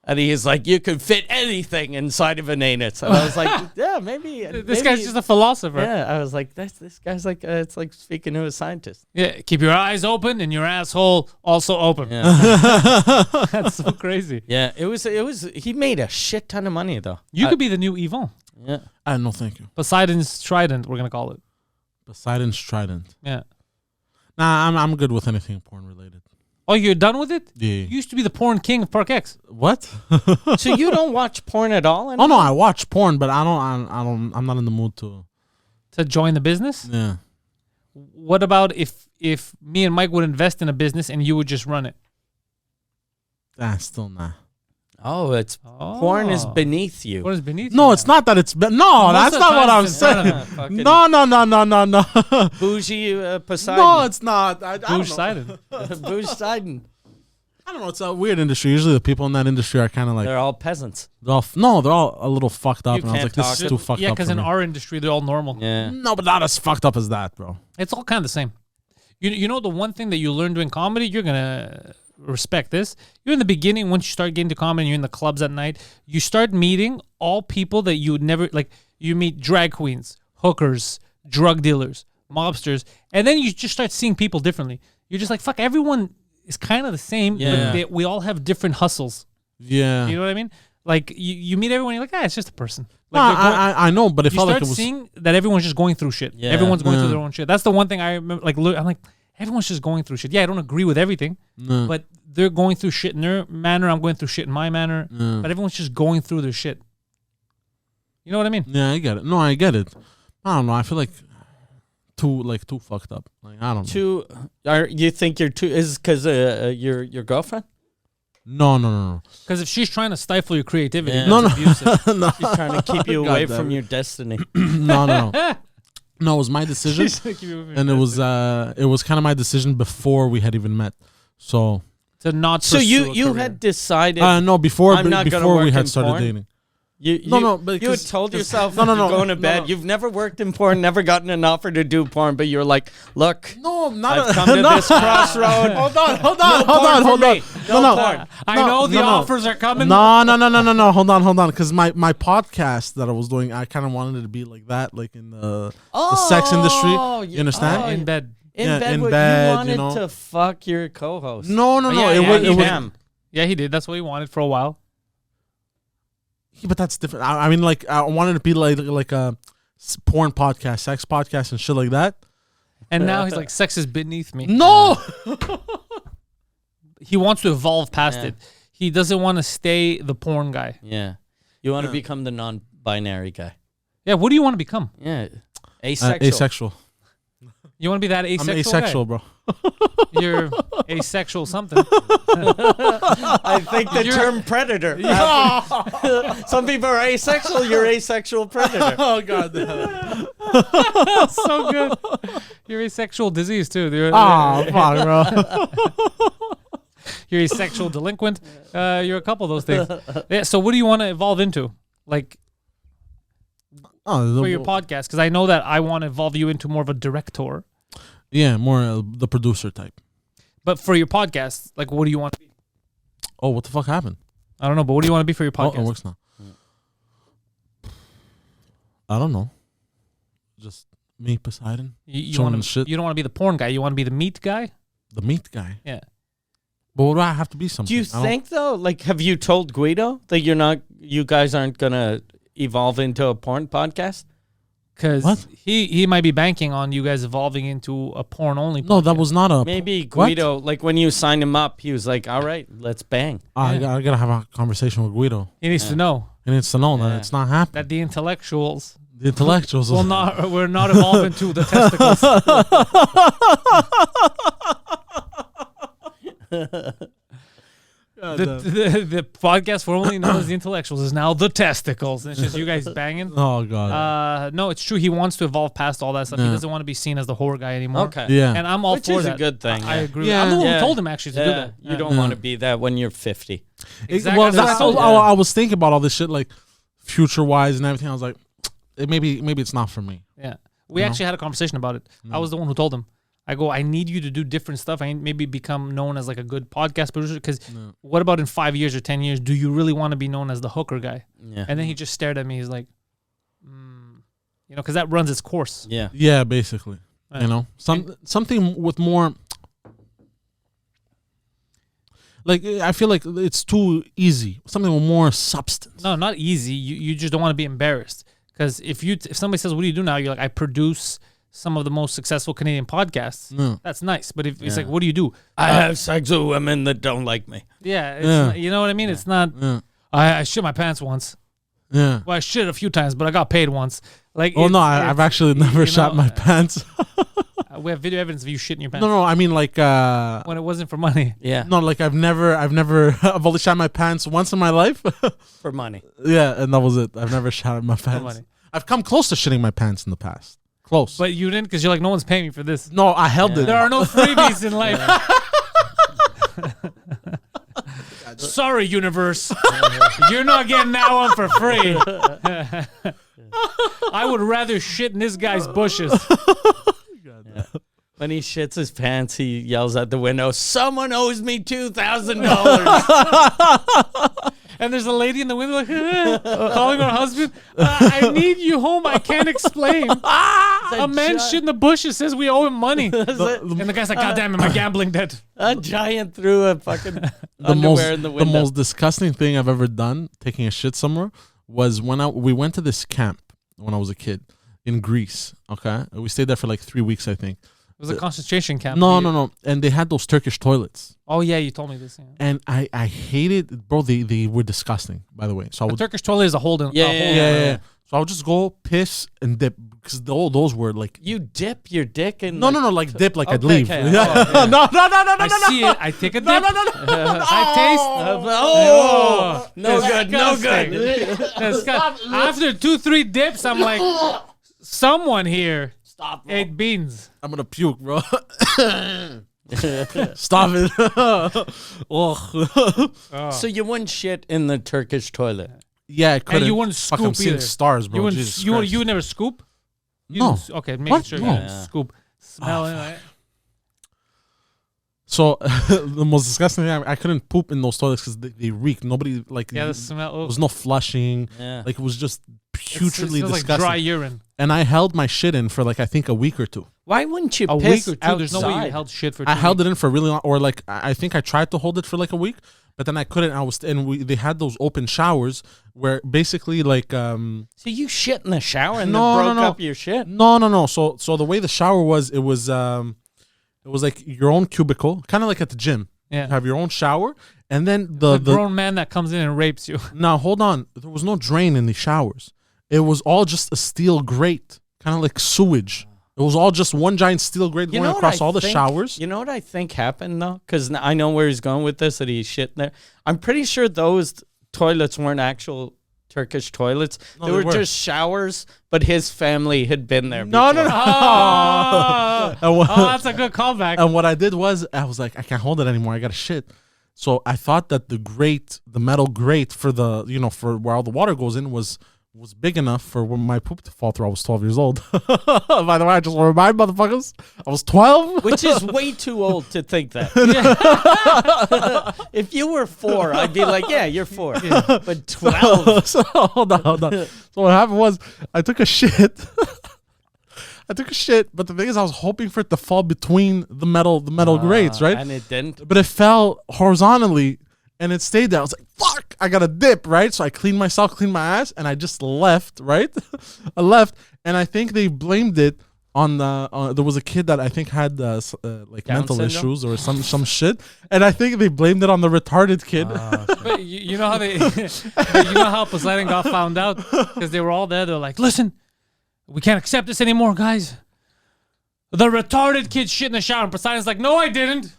And he's like, you can fit anything inside of an anus. And I was like, yeah, maybe. This guy's just a philosopher. Yeah, I was like, this guy's like, it's like speaking to a scientist. Yeah, keep your eyes open and your asshole also open. Yeah, That's so crazy. yeah. It was. He made a shit ton of money though. You could be the new Yvon. Yeah. No, thank you. Poseidon's Trident, we're gonna call it. Poseidon's Trident. Yeah. Nah, I'm good with anything porn related. Oh, you're done with it? Yeah. You used to be the porn king of Park X. What? So you don't watch porn at all? Oh no, I watch porn, but I'm not in the mood to. To join the business? Yeah. What about if me and Mike would invest in a business and you would just run it? Still nah. Oh, it's porn is beneath you. What is beneath No, you? it's not that it's. No, Most that's of the not what time I'm it's in front saying. of Fucking No. bougie Poseidon. No, it's not. I don't know. Poseidon. Bougie Poseidon. I don't know. It's a weird industry. Usually, the people in that industry are kind of like They're all peasants. they're all a little fucked up. You And I was like, can't this is talk. too fucked Yeah, up. because for in me. our industry, they're all normal. Yeah. No, but not as fucked up as that, bro. It's all kind of the same. You know the one thing that you learn doing comedy, you're going to respect this. You're in the beginning, once you start getting to comedy and you're in the clubs at night, you start meeting all people that you would never, like, you meet drag queens, hookers, drug dealers, mobsters, and then you just start seeing people differently. You're just like, fuck, everyone is kind of the same, Yeah. but we all have different hustles. Yeah. You know what I mean? Like, you meet everyone, you're like, it's just a person. No, Like, they're going- I know, but it you felt start like it was. seeing that everyone's just going through shit. Yeah. Everyone's going through Yeah. their own shit. That's the one thing I remember. Like, I'm like, everyone's just going through shit. Yeah, I don't agree with everything, No. but they're going through shit in their manner. I'm going through shit in my manner. Yeah. But everyone's just going through their shit. You know what I mean? Yeah, I get it. No, I get it. I don't know. I feel like too fucked up. Like I don't know. You think you're too? Is because your girlfriend? No. Because if she's trying to stifle your creativity, Yeah. that's No. abusive. no. She's trying to keep you God away damn from it. your destiny. No. No, it was my decision, She's like, you- and it was kind of my decision before we had even met. So to not. So pursue a you career. had decided. no, before I'm not gonna before we work had in started porn? dating. No, but you had 'cause- told 'cause- yourself no, going to no, bed. no. You've never worked in porn, never gotten an offer to do porn, but you're like, look, No, not I've come to this crossroad. Hold on. porn for me. No porn. I know the offers are coming. No. Hold on. Because my podcast that I was doing, I kind of wanted it to be like that, like in the sex industry. You understand? In bed. In Yeah, bed, in what bed, you you wanted know. to fuck your co-host. No. yeah, It yeah, was. he It was Damn. Yeah, he did. That's what he wanted for a while. Yeah, but that's different. I mean, like I wanted to be like a porn podcast, sex podcast, and shit like that. And now he's like, sex is beneath me. No. He wants to evolve past Yeah. it. He doesn't want to stay the porn guy. Yeah. You want to become the non-binary guy. Yeah, what do you want to become? Yeah. Asexual. Asexual. You want to be that asexual? I'm asexual, bro. Guy? You're asexual something. I think the term predator. Some people are asexual. You're asexual predator. Oh god. Damn. So good. You're asexual disease too. You're, Oh fuck, bro. you're asexual delinquent. You're a couple of those things. Yeah. So what do you want to evolve into? Like Oh, for your podcast? Because I know that I want to evolve you into more of a director. yeah, more the producer type. But for your podcast, like what do you want to be? Oh, what the fuck happened? I don't know, but what do you want to be for your Oh, podcast? it works now. I don't know. Just me, Poseidon, You showing want to shit. you don't want to be the porn guy. You want to be the meat guy. the meat guy. Yeah. But what do I have to be? Something? Do you think though? Like, have you told Guido that you guys aren't gonna evolve into a porn podcast? Because What? he might be banking on you guys evolving into a porn only. No, that was not a. Maybe What? Guido, like when you signed him up, he was like, "All right, let's bang." I Yeah. gotta have a conversation with Guido. He needs to know He needs to know Yeah. that it's not happening. that the intellectuals The intellectuals. will not. We're not evolving to the testicles. The podcast formerly known as the intellectuals is now the testicles. And it's just you guys banging. Oh god. No, it's true. He wants to evolve past all that stuff. He Yeah. doesn't want to be seen as the whore guy anymore. Okay. yeah. And I'm all Which for is a that. good thing, I yeah. agree. Yeah. I'm the one Yeah. who told him actually to do Yeah, that. you don't want to be that when you're 50. Exactly. Well, That's what I that's, told him. I was thinking about all this shit, like future wise and everything. I was like, maybe it's not for me. Yeah. We You know? actually had a conversation about it. I was the one who told him. I go, I need you to do different stuff. I maybe become known as like a good podcast producer. Because what about in 5 years or 10 years? Do you really want to be known as the hooker guy? Yeah. And then he just stared at me. He's like, you know, because that runs its course. Yeah. Yeah, basically. Right. You know, something with more. Like, I feel like it's too easy. Something with more substance. No, not easy. You just don't want to be embarrassed. Because if somebody says, what do you do now? You're like, I produce some of the most successul Canadian podcasts. No. That's nice. But if it's like, what do you do? I have sex with women that don't like me. Yeah, Yeah. you know what I mean? It's not, Yeah. I shit my pants once. Yeah. Well, I shit a few times, but I got paid once. Like, Oh, no, I've actually never shot my pants. We have video evidence of you shitting your pants. No, I mean, like, When it wasn't for money. Yeah. no, like, I've I've only shot my pants once in my life. For money. Yeah, and that was it. I've never shot my pants. money. I've come close to shitting my pants in the past. Close. But you didn't because you're like, no one's paying me for this. No, I held it. There are no freebies in life. Sorry, universe. You're not getting that one for free. I would rather shit in this guy's bushes. When he shits his pants, he yells out the window, "Someone owes me $2,000." And there's a lady in the window like, calling her husband. I need you home. I can't explain. A man shit in the bushes says we owe him money. And the guy's like, God damn it, my gambling debt. A giant threw a fucking underwear in the window. The most disgusting thing I've ever done, taking a shit somewhere, was when we went to this camp when I was a kid in Greece. Okay, we stayed there for like 3 weeks, I think. It was a concentration camp. No. And they had those Turkish toilets. Oh, yeah, you told me this. Yeah. And I hated, bro, they were disgusting, by the way. So I The would, Turkish toilet is a hole in. yeah. So I would just go piss and dip because all those were like. You dip your dick in. No, like dip, like I'd leave. Okay. Yeah. Oh, yeah. No. I see it. I take a dip. No. I taste. Oh, no good. After 2-3 dips, I'm like, someone here ate beans. I'm gonna puke, bro. Stop it. So you wouldn't shit in the Turkish toilet. Yeah, I couldn't. And you wouldn't Fuck, scoop I'm seeing either. stars, bro. You wouldn't. Jesus You Christ. would never scoop. You No. didn't okay, making What? sure you No. didn't scoop. Smell it. So the most disgusting thing, I couldn't poop in those toilets because they reeked. Nobody like. Yeah, the smell. There was no flushing. Yeah. Like it was just It putridly smells like disgusting. dry urine. And I held my shit in for like I think a week or two. Why wouldn't you A piss week or two. There's no way you outside? held shit for. I held it in for really long, or like I think I tried to hold it for like a week, but then I couldn't. They had those open showers where basically like So you shit in the shower and No, then broke no. up your shit? no. So the way the shower was, it was like your own cubicle, kind of like at the gym. Yeah. You have your own shower, and then The grown man that comes in and rapes you. Now hold on, there was no drain in the showers. It was all just a steel grate, kind of like sewage. It was all just one giant steel grate going across all the showers. You know what I think happened though? Because I know where he's going with this, that he's shitting there. I'm pretty sure those toilets weren't actual Turkish toilets. No, they they were were. just showers, but his family had been there No. before. Oh, that's a good callback. And what I did was, I was like, I can't hold it anymore. I got to shit. So I thought that the metal grate for for where all the water goes in was big enough for when my poop to fall through. I was 12 years old. By the way, I just want to remind motherfuckers, I was 12. Which is way too old to think that. If you were 4, I'd be like, yeah, you're 4. But 12. So hold on. So what happened was, I took a shit. But the thing is, I was hoping for it to fall between the metal grates, right? And it didn't. But it fell horizontally and it stayed there. I was like, fuck, I got to dip, right? So I cleaned my ass, and I just left, right? I left, and I think they blamed it on there was a kid that I think had like Down mental syndrome? issues or some shit, and I think they blamed it on the retarded kid. But you know how how Poseidon got found out because they were all there. They're like, listen, we can't accept this anymore, guys. The retarded kid shit in the shower. And Poseidon's like, no, I didn't.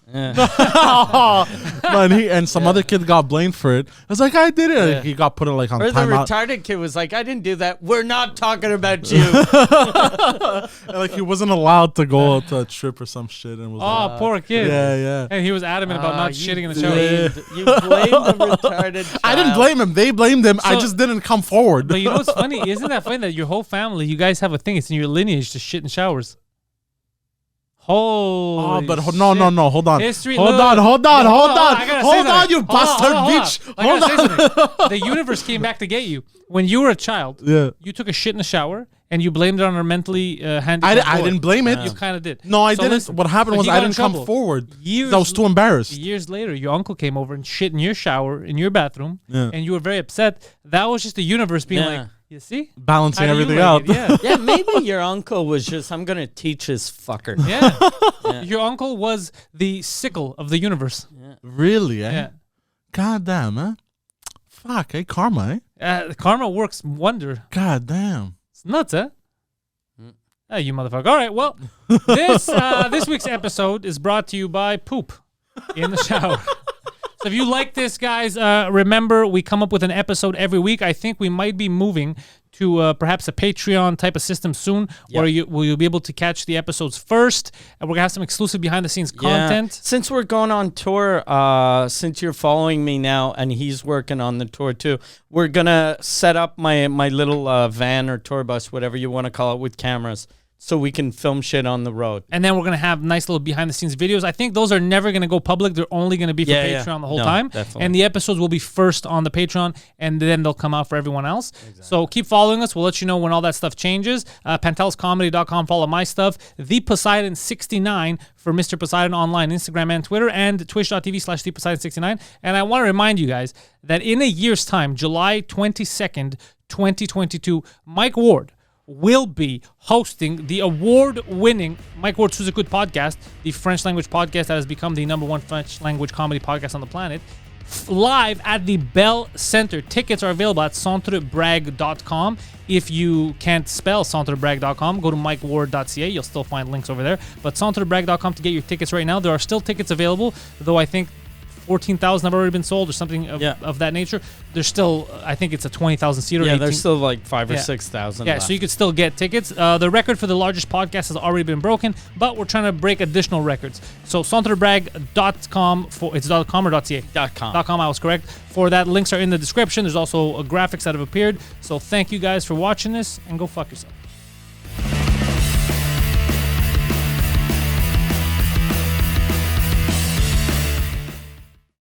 And some other kid got blamed for it. I was like, I did it. Yeah. He got put on like on Or the timeout. retarded kid was like, I didn't do that. We're not talking about you. And, like he wasn't allowed to go to a trip or some shit. And was Oh, like, poor kid. yeah. And he was adamant about not You shitting in the shower. You blamed the retarded child. I didn't blame him. They blamed him. I So- just didn't come forward. But you know what's funny? Isn't that funny that your whole family, you guys have a thing, it's in your lineage to shit in showers? Holy but shit. no, hold on. History, hold look. on, I gotta say hold on, something. you bastard bitch. I gotta say something. The universe came back to get you. When you were a child, Yeah. you took a shit in the shower and you blamed it on our mentally handicapped I boy. didn't blame it. You kind of did. No, I So didn't. listen, What happened so was he I got in didn't come trouble. forward. Years- I was too embarrassed. Years later, your uncle came over and shit in your shower, in your bathroom, Yeah. and you were very upset. That was just the universe being Yeah. like, you see? Balancing How do you everything out. like it? Yeah. Yeah, maybe your uncle was just, I'm going to teach this fucker. Yeah. Your uncle was the sickle of the universe. Really, eh? Yeah. God damn, eh? Fuck, eh? Karma, eh? Karma works wonder. God damn. It's nuts, eh? Hey, you motherfucker. All right, well, this week's episode is brought to you by poop in the shower. So if you like this, guys, remember we come up with an episode every week. I think we might be moving to perhaps a Patreon type of system soon, where you'll be able to catch the episodes first, and we're gonna have some exclusive behind-the-scenes content. Since we're going on tour, since you're following me now, and he's working on the tour too, we're gonna set up my little van or tour bus, whatever you want to call it, with cameras, so we can film shit on the road. And then we're going to have nice little behind-the-scenes videos. I think those are never going to go public. They're only going to be for Patreon the whole time. Definitely. And the episodes will be first on the Patreon, and then they'll come out for everyone else. Exactly. So keep following us. We'll let you know when all that stuff changes. PantelisComedy.com, follow my stuff. The Poseidon69 for Mr. Poseidon online, Instagram and Twitter, and twitch.tv/ThePoseidon69. And I want to remind you guys that in a year's time, July 22nd, 2022, Mike Ward will be hosting the award-winning Mike Ward Sous Écoute podcast, the French language podcast that has become the #1 French language comedy podcast on the planet, live at the Bell Center. Tickets are available at centrebrag.com. If you can't spell centrebrag.com, go to mikeward.ca. You'll still find links over there. But centrebrag.com to get your tickets right now. There are still tickets available, though I think 14,000 have already been sold or something of that nature. There's still, I think it's a 20,000 seater. Yeah, there's still like 5,000 or 6,000 Yeah, left. so you could still get tickets. The record for the largest podcast has already been broken, but we're trying to break additional records. So centrebrag.com, it's .com or .ca? .com, I was correct. For that, links are in the description. There's also graphics that have appeared. So thank you guys for watching this, and go fuck yourself.